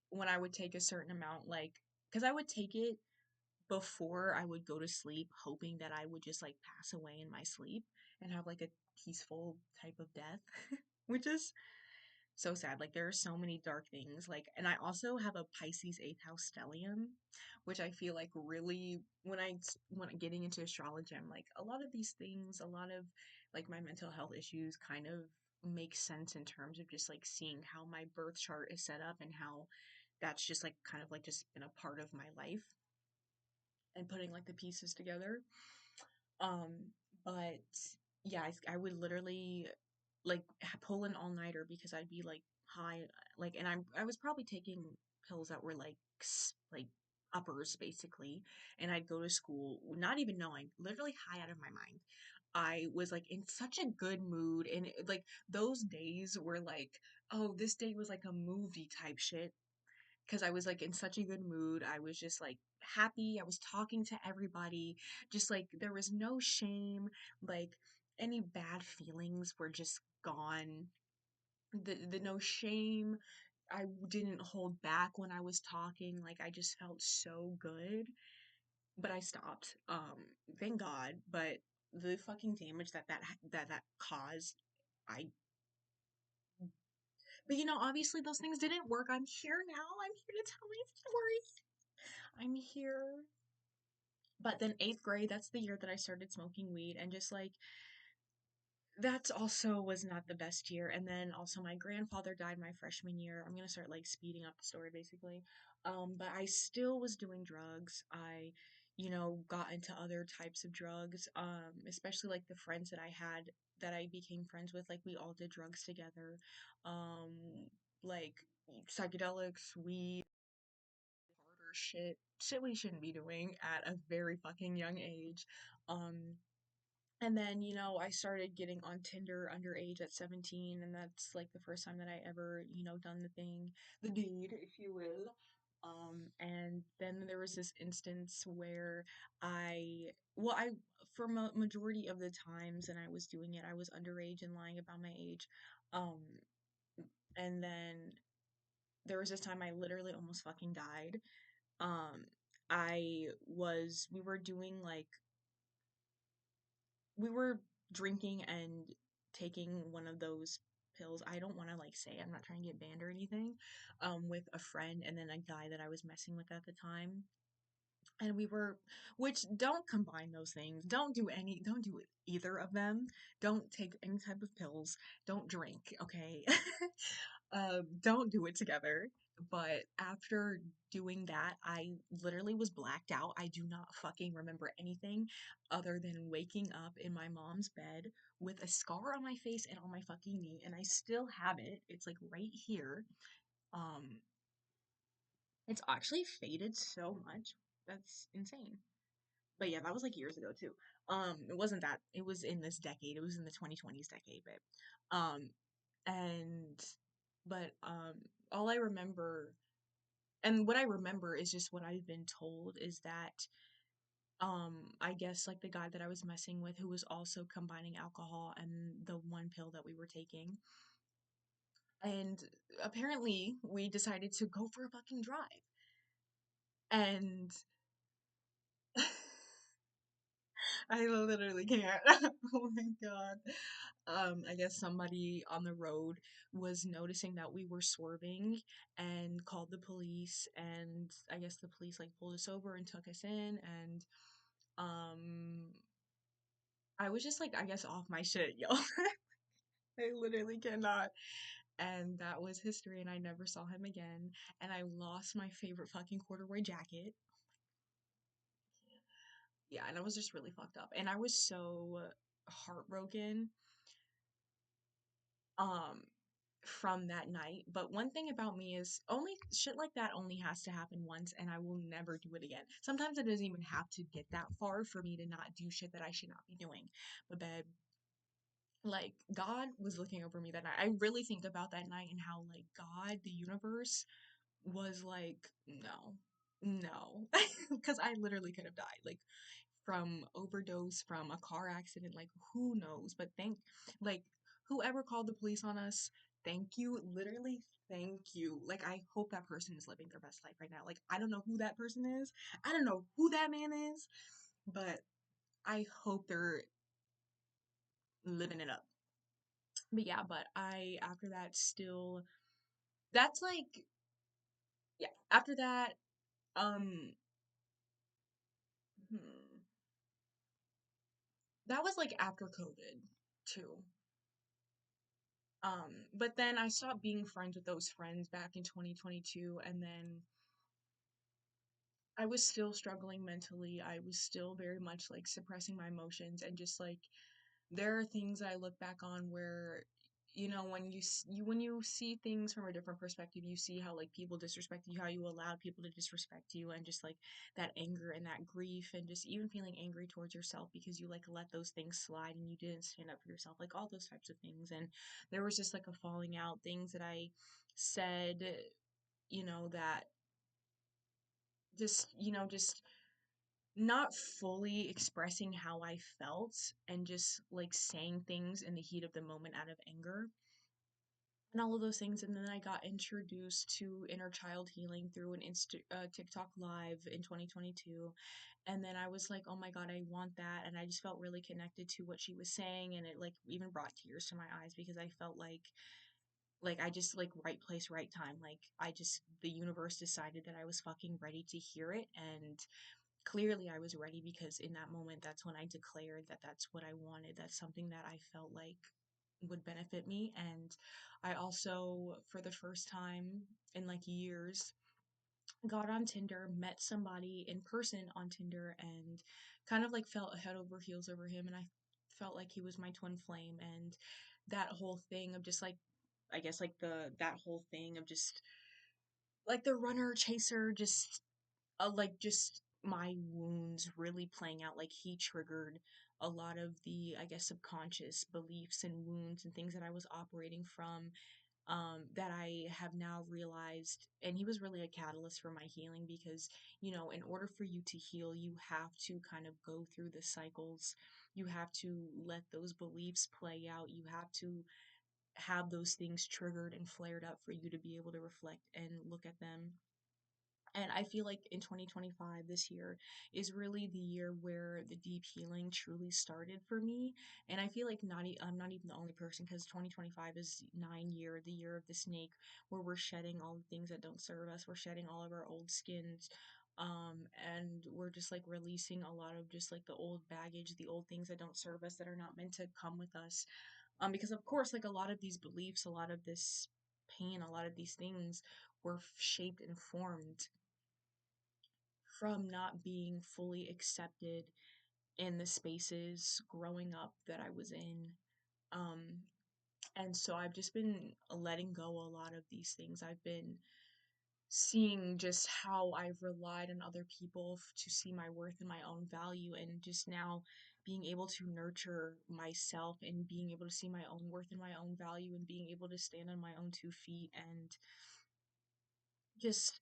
when I would take a certain amount, like, because I would take it before I would go to sleep, hoping that I would just like pass away in my sleep and have like a peaceful type of death, which is so sad. Like there are so many dark things. Like, and I also have a Pisces eighth house stellium, which I feel like really when getting into astrology, I'm like a lot of these things, a lot of like my mental health issues kind of make sense in terms of just like seeing how my birth chart is set up and how that's just like kind of like just been a part of my life and putting like the pieces together. Um, but yeah, I would literally like pull an all-nighter because I'd be like high, like, and I was probably taking pills that were like uppers basically, and I'd go to school not even knowing, literally high out of my mind. I was like in such a good mood, and like those days were like, oh, this day was like a movie type shit, because I was like in such a good mood. I was just like happy. I was talking to everybody. Just like there was no shame. Like any bad feelings were just gone. The no shame. I didn't hold back when I was talking. Like I just felt so good. But I stopped. Thank God. But the fucking damage that caused, I. But obviously those things didn't work. I'm here now. I'm here to tell my story. I'm here. But then eighth grade, that's the year that I started smoking weed, and just like that also was not the best year. And then also my grandfather died my freshman year. I'm gonna start like speeding up the story basically. But I still was doing drugs. I, got into other types of drugs. Especially like the friends that I had that I became friends with, like we all did drugs together. Like psychedelics, weed, harder shit we shouldn't be doing at a very fucking young age. Um, and then, I started getting on Tinder underage at 17, and that's like the first time that I ever, done the deed, if you will. And then there was this instance where I, for majority of the times and I was doing it, I was underage and lying about my age. Um, and then there was this time I literally almost fucking died. Um, we were doing like, we were drinking and taking one of those pills. I don't want to like say, I'm not trying to get banned or anything, with a friend and then a guy that I was messing with at the time. And which don't combine those things. Don't do either of them. Don't take any type of pills. Don't drink, okay? Don't do it together. But after doing that, I literally was blacked out. I do not fucking remember anything other than waking up in my mom's bed with a scar on my face and on my fucking knee, and I still have it. It's like right here. Um, it's actually faded so much. That's insane. But yeah, that was like years ago too. It wasn't that. It was in this decade. It was in the 2020s decade, babe. And but all I remember, and what I remember is just what I've been told, is that I guess like the guy that I was messing with, who was also combining alcohol and the one pill that we were taking, and apparently we decided to go for a fucking drive. And I literally can't. Oh my god. I guess somebody on the road was noticing that we were swerving and called the police, and I guess the police like pulled us over and took us in, and um I was just like, I guess, off my shit, yo. I literally cannot. And that was history, and I never saw him again. And I lost my favorite fucking corduroy jacket. Yeah, and I was just really fucked up. And I was so heartbroken um from that night. But one thing about me is, only shit like that only has to happen once, and I will never do it again. Sometimes it doesn't even have to get that far for me to not do shit that I should not be doing. But babe, like God was looking over me that night. I really think about that night and how like God, the universe, was like, no, no, because I literally could have died. Like from overdose, from a car accident, like who knows? But like, whoever called the police on us, thank you, literally, thank you. Like, I hope that person is living their best life right now. Like, I don't know who that person is, I don't know who that man is, but I hope they're living it up. But yeah, but I, after that, still, that's like, yeah, after that, um, hmm, that was like after COVID too. But then I stopped being friends with those friends back in 2022, and then I was still struggling mentally. I was still very much like suppressing my emotions, and just like there are things I look back on where, when you see things from a different perspective, you see how like people disrespect you, how you allowed people to disrespect you, and just like that anger and that grief, and just even feeling angry towards yourself because you like let those things slide and you didn't stand up for yourself, like all those types of things. And there was just like a falling out, things that I said, that just not fully expressing how I felt, and just like saying things in the heat of the moment out of anger and all of those things. And then I got introduced to inner child healing through an TikTok live in 2022. And then I was like, oh my God, I want that. And I just felt really connected to what she was saying. And it like even brought tears to my eyes because I felt like I just like right place, right time. Like the universe decided that I was fucking ready to hear it. And clearly I was ready because in that moment, that's when I declared that that's what I wanted. That's something that I felt like would benefit me. And I also, for the first time in like years, got on Tinder, met somebody in person on Tinder, and kind of like felt head over heels over him. And I felt like he was my twin flame. And that whole thing of just like, I guess like that whole thing of just like the runner chaser, just like just my wounds really playing out. Like he triggered a lot of the, I guess, subconscious beliefs and wounds and things that I was operating from, that I have now realized. And he was really a catalyst for my healing because, in order for you to heal, you have to kind of go through the cycles. You have to let those beliefs play out. You have to have those things triggered and flared up for you to be able to reflect and look at them. And I feel like in 2025, this year, is really the year where the deep healing truly started for me. And I feel like I'm not even the only person, because 2025 is the year of the snake, where we're shedding all the things that don't serve us. We're shedding all of our old skins. And we're just like releasing a lot of just like the old baggage, the old things that don't serve us, that are not meant to come with us. Because of course, like a lot of these beliefs, a lot of this pain, a lot of these things were shaped and formed from not being fully accepted in the spaces growing up that I was in. Um, and so I've just been letting go a lot of these things. I've been seeing just how I've relied on other people to see my worth and my own value, and just now being able to nurture myself and being able to see my own worth and my own value, and being able to stand on my own 2 feet, and just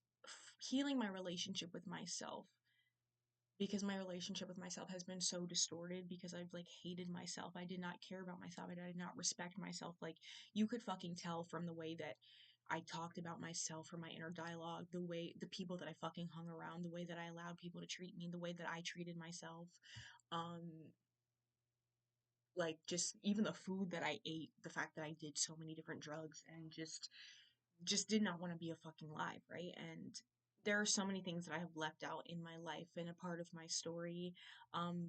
healing my relationship with myself, because my relationship with myself has been so distorted because I've like hated myself. I did not care about myself. I did not respect myself. Like you could fucking tell from the way that I talked about myself, from my inner dialogue, the way the people that I fucking hung around, the way that I allowed people to treat me, the way that I treated myself. Um like just even the food that I ate, the fact that I did so many different drugs and just did not want to be a fucking life, right? And there are so many things that I have left out in my life and a part of my story.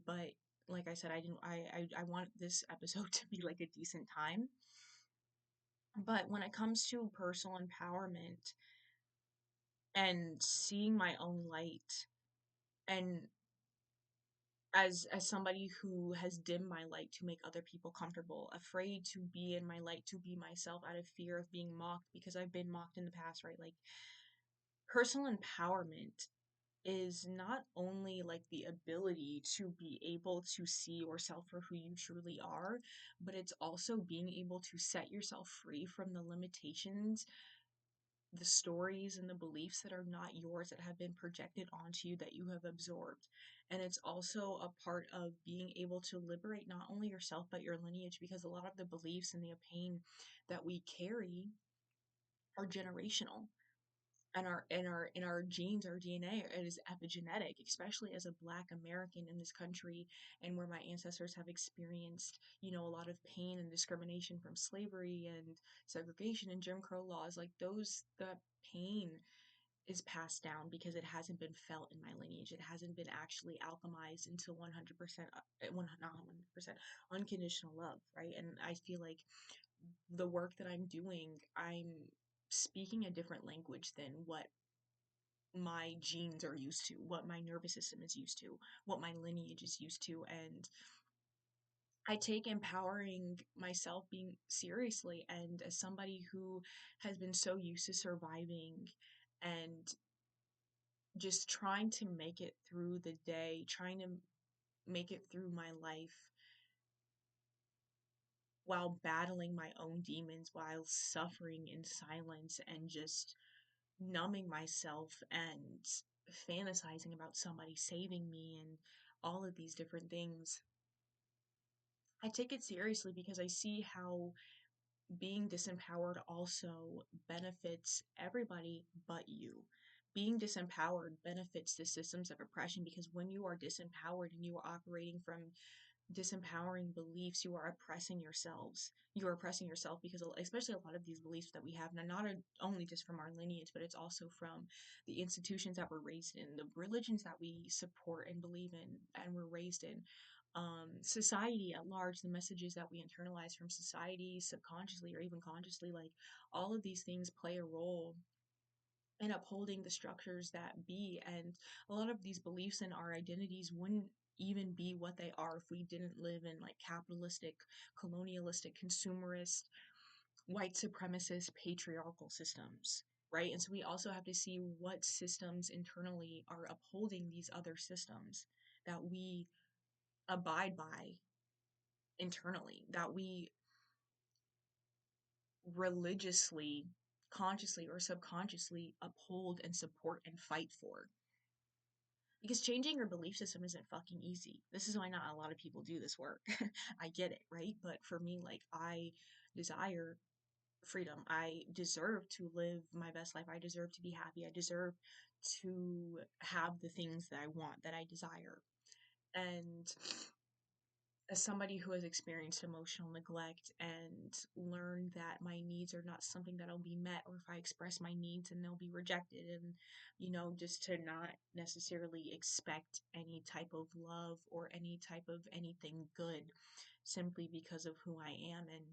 But like I said, I didn't I want this episode to be like a decent time. But when it comes to personal empowerment and seeing my own light, and as somebody who has dimmed my light to make other people comfortable, afraid to be in my light, to be myself out of fear of being mocked, because I've been mocked in the past, right? Like personal empowerment is not only like the ability to be able to see yourself for who you truly are, but it's also being able to set yourself free from the limitations, the stories, and the beliefs that are not yours, that have been projected onto you, that you have absorbed. And it's also a part of being able to liberate not only yourself, but your lineage, because a lot of the beliefs and the pain that we carry are generational, and our genes, our DNA, it is epigenetic, especially as a Black American in this country, and where my ancestors have experienced, a lot of pain and discrimination from slavery and segregation and Jim Crow laws. Like the pain is passed down because it hasn't been felt in my lineage. It hasn't been actually alchemized into 100%, not 100%, unconditional love, right? And I feel like the work that I'm doing, I'm speaking a different language than what my genes are used to, what my nervous system is used to, what my lineage is used to. And I take empowering myself being seriously, and as somebody who has been so used to surviving and just trying to make it through the day, trying to make it through my life while battling my own demons, while suffering in silence and just numbing myself and fantasizing about somebody saving me and all of these different things. I take it seriously because I see how being disempowered also benefits everybody but you. Being disempowered benefits the systems of oppression, because when you are disempowered and you are operating from disempowering beliefs, you are oppressing yourselves. You are oppressing yourself because, especially a lot of these beliefs that we have, and not only just from our lineage, but it's also from the institutions that we're raised in, the religions that we support and believe in and we're raised in, society at large, the messages that we internalize from society subconsciously or even consciously, like all of these things play a role in upholding the structures that be. And a lot of these beliefs and our identities wouldn't even be what they are if we didn't live in like capitalistic, colonialistic, consumerist, white supremacist, patriarchal systems. Right. And so we also have to see what systems internally are upholding these other systems that we abide by internally, that we religiously, consciously, or subconsciously uphold and support and fight for. Because changing your belief system isn't fucking easy. This is why not a lot of people do this work. I get it, right? But for me, like, I desire freedom. I deserve to live my best life. I deserve to be happy. I deserve to have the things that I want, that I desire. And as somebody who has experienced emotional neglect and learned that my needs are not something that'll be met, or if I express my needs and they'll be rejected, and just to not necessarily expect any type of love or any type of anything good simply because of who I am, and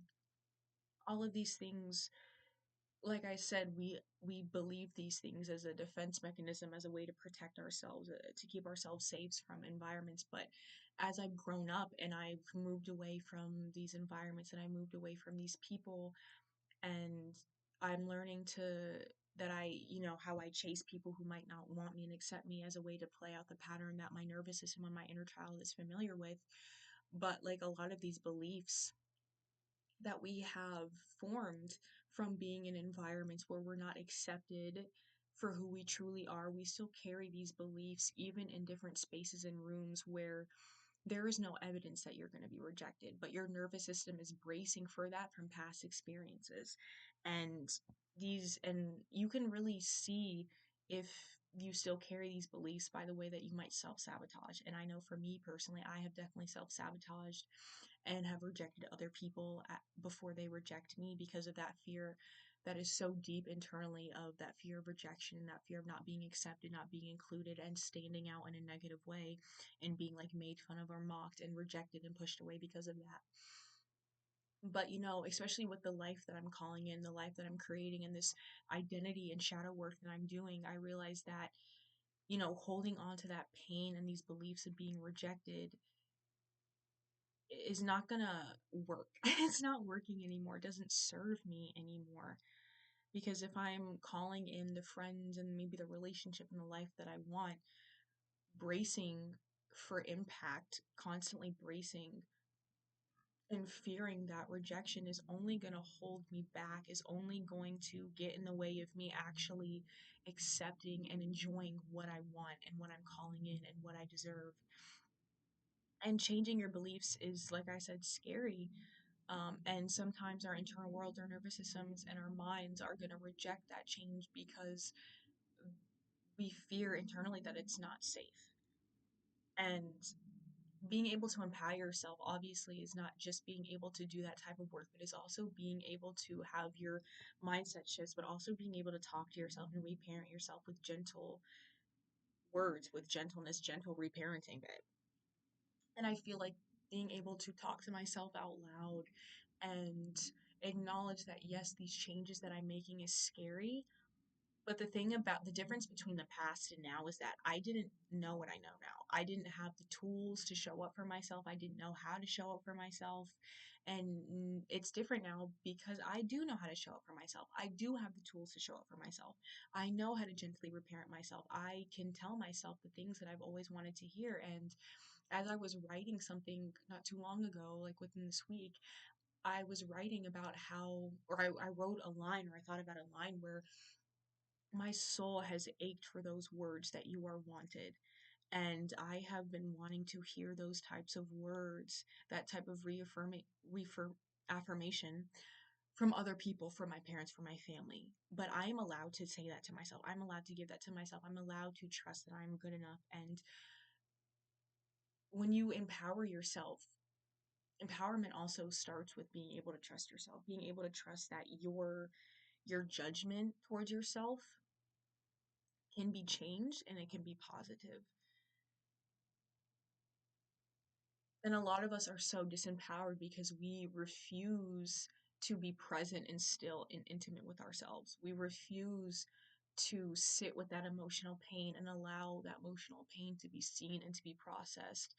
all of these things, like I said, we believe these things as a defense mechanism, as a way to protect ourselves, to keep ourselves safe from environments. But as I've grown up and I've moved away from these environments and I moved away from these people, and I'm learning to that how I chase people who might not want me and accept me as a way to play out the pattern that my nervous system and my inner child is familiar with. But like a lot of these beliefs that we have formed from being in environments where we're not accepted for who we truly are, we still carry these beliefs even in different spaces and rooms where there is no evidence that you're going to be rejected, but your nervous system is bracing for that from past experiences. And and you can really see if you still carry these beliefs by the way that you might self-sabotage. And I know for me personally, I have definitely self-sabotaged and have rejected other people before they reject me, because of that fear that is so deep internally, of that fear of rejection, that fear of not being accepted, not being included, and standing out in a negative way and being like made fun of or mocked and rejected and pushed away because of that. But especially with the life that I'm calling in, the life that I'm creating, and this identity and shadow work that I'm doing, I realize that holding on to that pain and these beliefs of being rejected is not gonna work. It's not working anymore. It doesn't serve me anymore. Because if I'm calling in the friends and maybe the relationship and the life that I want, bracing for impact, constantly bracing and fearing that rejection is only going to hold me back, is only going to get in the way of me actually accepting and enjoying what I want and what I'm calling in and what I deserve. And changing your beliefs is, like I said, scary. And sometimes our internal world, our nervous systems, and our minds are going to reject that change because we fear internally that it's not safe. And being able to empower yourself, obviously, is not just being able to do that type of work, but is also being able to have your mindset shifts, but also being able to talk to yourself and reparent yourself with gentle words, with gentleness, gentle reparenting it. And I feel like being able to talk to myself out loud and acknowledge that, yes, these changes that I'm making is scary, But the thing about the difference between the past and now is that I didn't know what I know now. I didn't have the tools to show up for myself. I didn't know how to show up for myself. And it's different now because I do know how to show up for myself. I do have the tools to show up for myself. I know how to gently reparent myself. I can tell myself the things that I've always wanted to hear. And as I was writing something not too long ago, like within this week, I was writing about how, or I wrote a line, or I thought about a line where my soul has ached for those words that you are wanted. And I have been wanting to hear those types of words, that type of affirmation from other people, from my parents, from my family. But I am allowed to say that to myself. I'm allowed to give that to myself. I'm allowed to trust that I'm good enough. And when you empower yourself, empowerment also starts with being able to trust yourself, being able to trust that your judgment towards yourself can be changed and it can be positive. And a lot of us are so disempowered because we refuse to be present and still and intimate with ourselves. We refuse to sit with that emotional pain and allow that emotional pain to be seen and to be processed.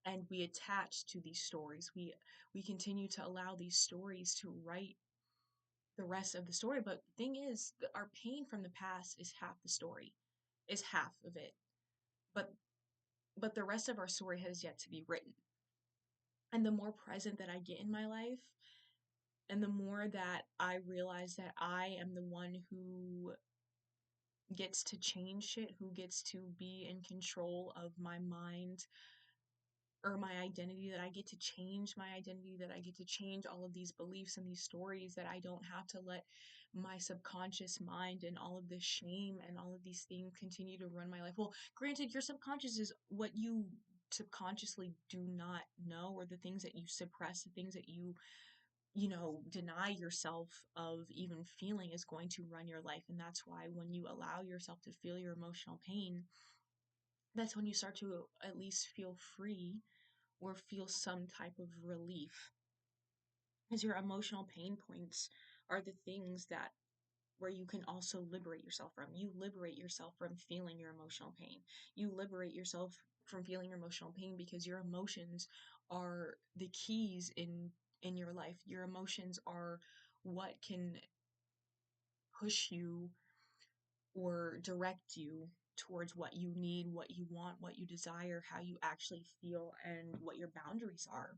And we attach to these stories. We continue to allow these stories to write the rest of the story. But the thing is, our pain from the past is half the story, is half of it. But the rest of our story has yet to be written. And the more present that I get in my life, and the more that I realize that I am the one who gets to change shit, who gets to be in control of my mind or my identity, that I get to change my identity, that I get to change all of these beliefs and these stories, that I don't have to let my subconscious mind and all of this shame and all of these things continue to run my life. Well, granted, your subconscious is what you subconsciously do not know, or the things that you suppress, the things that you deny yourself of even feeling, is going to run your life. And that's why when you allow yourself to feel your emotional pain, that's when you start to at least feel free or feel some type of relief. Because your emotional pain points are the things that where you can also liberate yourself from. You liberate yourself from feeling your emotional pain. You liberate yourself from feeling your emotional pain because your emotions are the keys in your life. Your emotions are what can push you or direct you towards what you need, what you want, what you desire, how you actually feel, and what your boundaries are.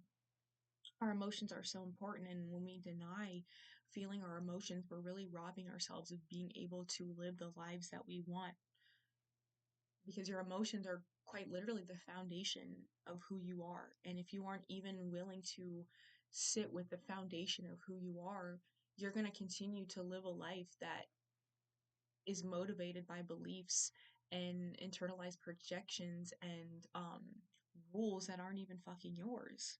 Our emotions are so important, and when we deny feeling our emotions, we're really robbing ourselves of being able to live the lives that we want, because your emotions are quite literally the foundation of who you are. And if you aren't even willing to sit with the foundation of who you are, you're going to continue to live a life that is motivated by beliefs and internalized projections and rules that aren't even fucking yours.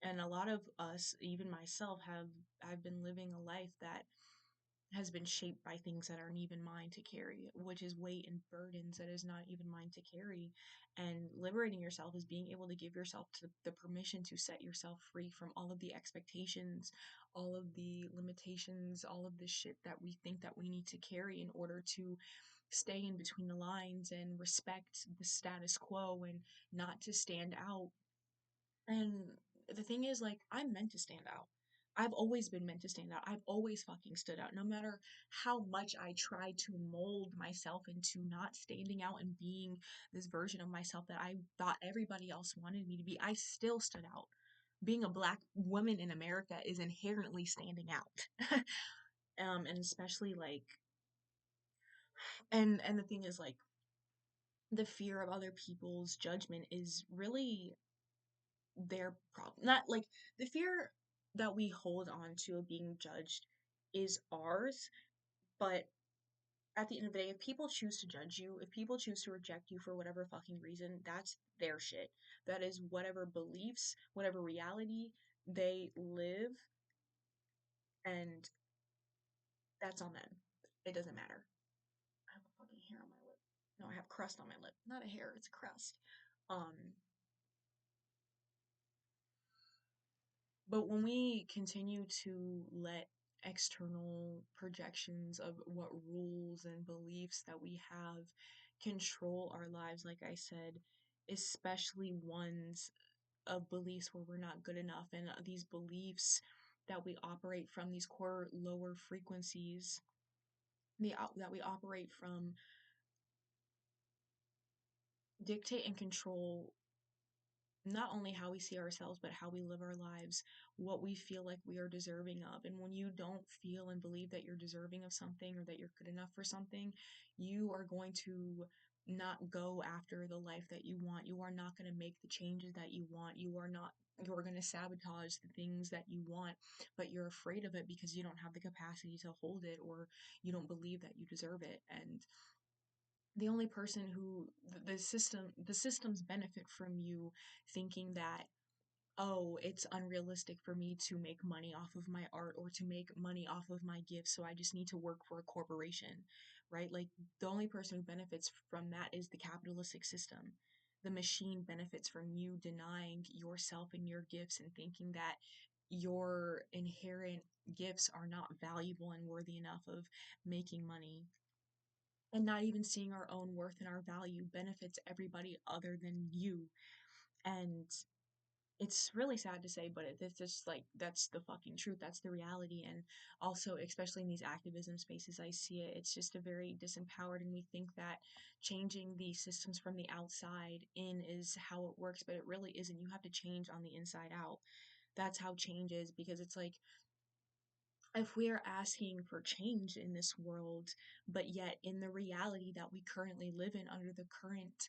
And a lot of us, even myself, I've been living a life that has been shaped by things that aren't even mine to carry, which is weight and burdens that is not even mine to carry. And liberating yourself is being able to give yourself the permission to set yourself free from all of the expectations, all of the limitations, all of the shit that we think that we need to carry in order to stay in between the lines and respect the status quo and not to stand out. And the thing is, like, I'm meant to stand out. I've always been meant to stand out. I've always fucking stood out. No matter how much I tried to mold myself into not standing out and being this version of myself that I thought everybody else wanted me to be, I still stood out. Being a black woman in America is inherently standing out. And especially like, and the thing is, like, the fear of other people's judgment is really their problem. Not like the fear that we hold on to of being judged is ours, but at the end of the day, if people choose to judge you, if people choose to reject you for whatever fucking reason, that's their shit. That is whatever beliefs, whatever reality they live, and that's on them. It doesn't matter. I have a fucking hair on my lip. No, I have crust on my lip. Not a hair, it's crust. Um, but when we continue to let external projections of what rules and beliefs that we have control our lives, like I said, especially ones of beliefs where we're not good enough, and these beliefs that we operate from, these core lower frequencies that we operate from, dictate and control not only how we see ourselves, but how we live our lives, what we feel like we are deserving of. And when you don't feel and believe that you're deserving of something or that you're good enough for something, you are going to not go after the life that you want. You are not going to make the changes that you want. You're going to sabotage the things that you want, but you're afraid of it because you don't have the capacity to hold it, or you don't believe that you deserve it. And the only person who the systems benefit from you thinking that, oh, it's unrealistic for me to make money off of my art or to make money off of my gifts, so I just need to work for a corporation, right? Like, the only person who benefits from that is the capitalistic system. The machine benefits from you denying yourself and your gifts and thinking that your inherent gifts are not valuable and worthy enough of making money. And not even seeing our own worth and our value benefits everybody other than you. And it's really sad to say, but it's just like, that's the fucking truth. That's the reality. And also, especially in these activism spaces, I see it. It's just a very disempowered, and we think that changing the systems from the outside in is how it works, but it really isn't. You have to change on the inside out. That's how change is, because it's like, if we are asking for change in this world, but yet in the reality that we currently live in, under the current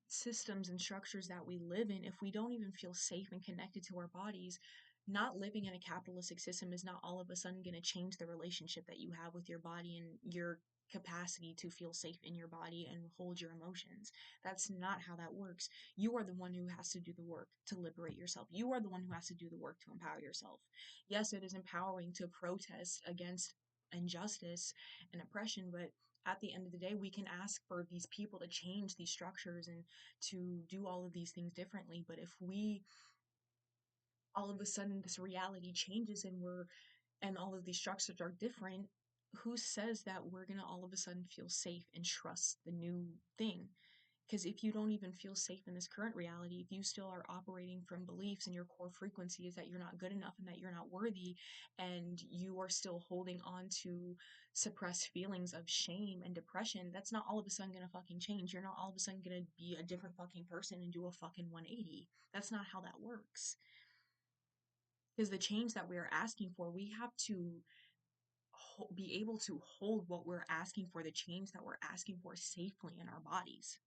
systems and structures that we live in, if we don't even feel safe and connected to our bodies, not living in a capitalistic system is not all of a sudden going to change the relationship that you have with your body and your capacity to feel safe in your body and hold your emotions. That's not how that works. You are the one who has to do the work to liberate yourself. You are the one who has to do the work to empower yourself. Yes, it is empowering to protest against injustice and oppression, but at the end of the day, we can ask for these people to change these structures and to do all of these things differently. But if we all of a sudden this reality changes and all of these structures are different, who says that we're gonna all of a sudden feel safe and trust the new thing? Because if you don't even feel safe in this current reality, if you still are operating from beliefs and your core frequency is that you're not good enough and that you're not worthy, and you are still holding on to suppressed feelings of shame and depression, that's not all of a sudden gonna fucking change. You're not all of a sudden gonna be a different fucking person and do a fucking 180. That's not how that works. Because the change that we're asking for, we have to be able to hold what we're asking for, the change that we're asking for, safely in our bodies.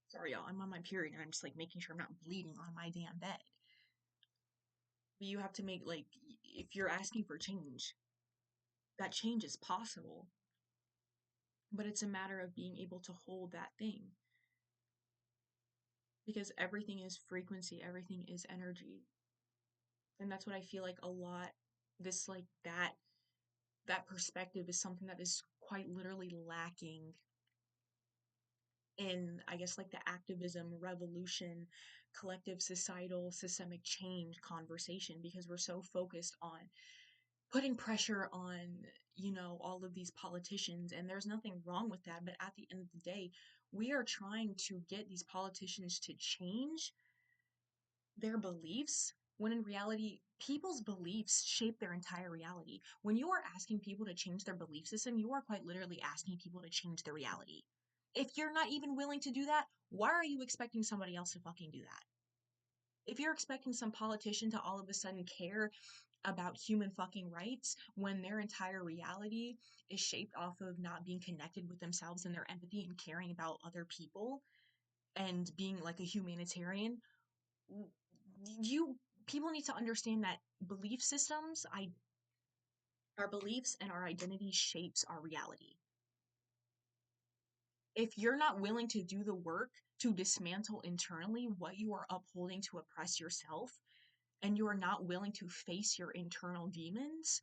Sorry, y'all, I'm on my period and I'm just like making sure I'm not bleeding on my damn bed. But you have to make, like, if you're asking for change, that change is possible. But it's a matter of being able to hold that thing. Because everything is frequency, everything is energy. And that's what I feel like a lot, this, like, that perspective is something that is quite literally lacking in, I guess, like the activism, revolution, collective societal systemic change conversation, because we're so focused on putting pressure on, all of these politicians, and there's nothing wrong with that. But at the end of the day, we are trying to get these politicians to change their beliefs, when in reality, people's beliefs shape their entire reality. When you are asking people to change their belief system, you are quite literally asking people to change their reality. If you're not even willing to do that, why are you expecting somebody else to fucking do that? If you're expecting some politician to all of a sudden care about human fucking rights when their entire reality is shaped off of not being connected with themselves and their empathy and caring about other people and being like a humanitarian, you people need to understand that belief systems, our beliefs and our identity shapes our reality. If you're not willing to do the work to dismantle internally what you are upholding to oppress yourself, and you are not willing to face your internal demons,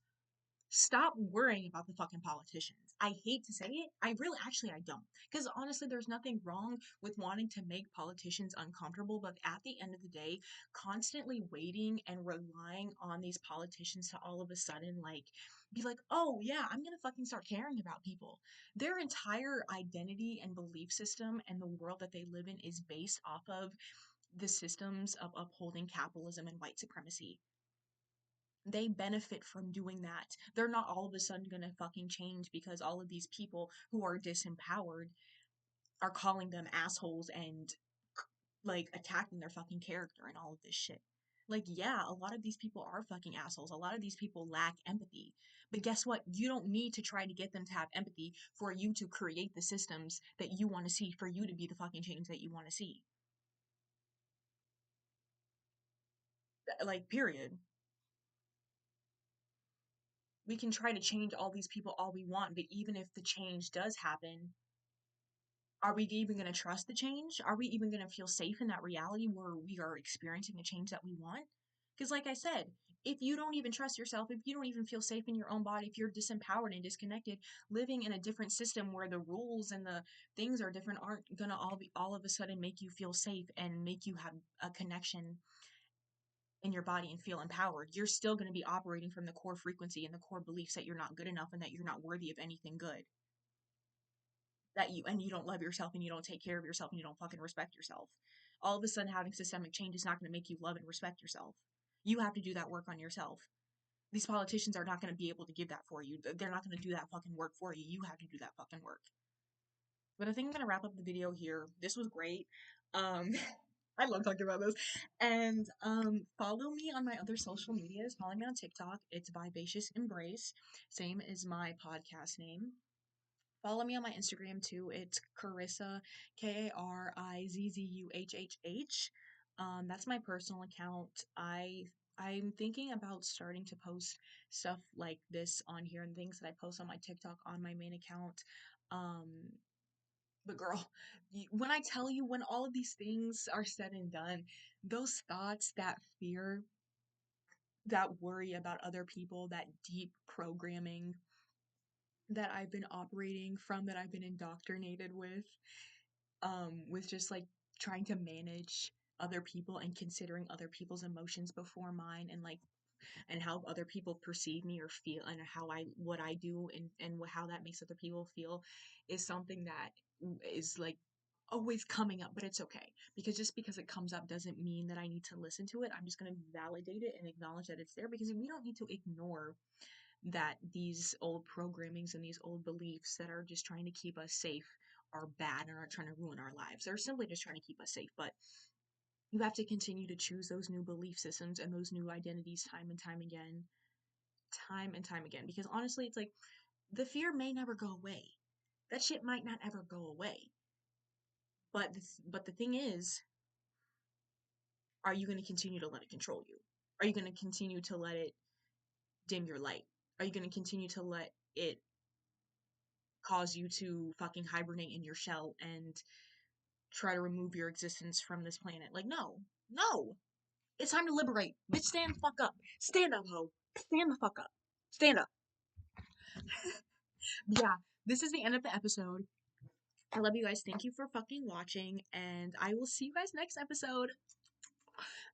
stop worrying about the fucking politicians. I hate to say it. I really, actually, I don't. Because honestly, there's nothing wrong with wanting to make politicians uncomfortable. But at the end of the day, constantly waiting and relying on these politicians to all of a sudden, like, be like, oh, yeah, I'm going to fucking start caring about people. Their entire identity and belief system and the world that they live in is based off of the systems of upholding capitalism and white supremacy. They benefit from doing that. They're not all of a sudden gonna fucking change because all of these people who are disempowered are calling them assholes and like attacking their fucking character and all of this shit. Like, yeah, a lot of these people are fucking assholes. A lot of these people lack empathy. But guess what? You don't need to try to get them to have empathy for you to create the systems that you want to see, for you to be the fucking change that you want to see. Like, period. We can try to change all these people all we want, but even if the change does happen, are we even going to trust the change? Are we even going to feel safe in that reality where we are experiencing a change that we want? Because, like I said, if you don't even trust yourself, if you don't even feel safe in your own body, if you're disempowered and disconnected, living in a different system where the rules and the things are different aren't going to all of a sudden make you feel safe and make you have a connection in your body and feel empowered. You're still going to be operating from the core frequency and the core beliefs that you're not good enough and that you're not worthy of anything good. That you don't love yourself and you don't take care of yourself and you don't fucking respect yourself. All of a sudden having systemic change is not going to make you love and respect yourself. You have to do that work on yourself. These politicians are not going to be able to give that for you. They're not going to do that fucking work for you. You have to do that fucking work. But I think I'm going to wrap up the video here. This was great. I love talking about this. And follow me on my other social medias. Follow me on TikTok. It's Vivacious Embrace. Same as my podcast name. Follow me on my Instagram too. It's Carissa, Karizzuhhh. That's my personal account. I'm thinking about starting to post stuff like this on here and things that I post on my TikTok on my main account. Um, but girl, when I tell you, when all of these things are said and done, those thoughts, that fear, that worry about other people, that deep programming that I've been operating from, that I've been indoctrinated with just like trying to manage other people and considering other people's emotions before mine, and like and how other people perceive me or feel, and how I what I do and how that makes other people feel, is something that is like always coming up. But it's okay, because just because it comes up doesn't mean that I need to listen to it. I'm just going to validate it and acknowledge that it's there, because we don't need to ignore that these old programmings and these old beliefs that are just trying to keep us safe are bad and are trying to ruin our lives. They're simply just trying to keep us safe. But you have to continue to choose those new belief systems and those new identities time and time again, time and time again. Because honestly, it's like the fear may never go away. That shit might not ever go away. But the thing is, are you going to continue to let it control you? Are you going to continue to let it dim your light? Are you going to continue to let it cause you to fucking hibernate in your shell and try to remove your existence from this planet? Like, no, no. It's time to liberate. Bitch, stand the fuck up. Stand up, ho. Stand the fuck up. Stand up. Yeah, this is the end of the episode. I love you guys. Thank you for fucking watching, and I will see you guys next episode.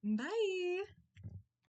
Bye.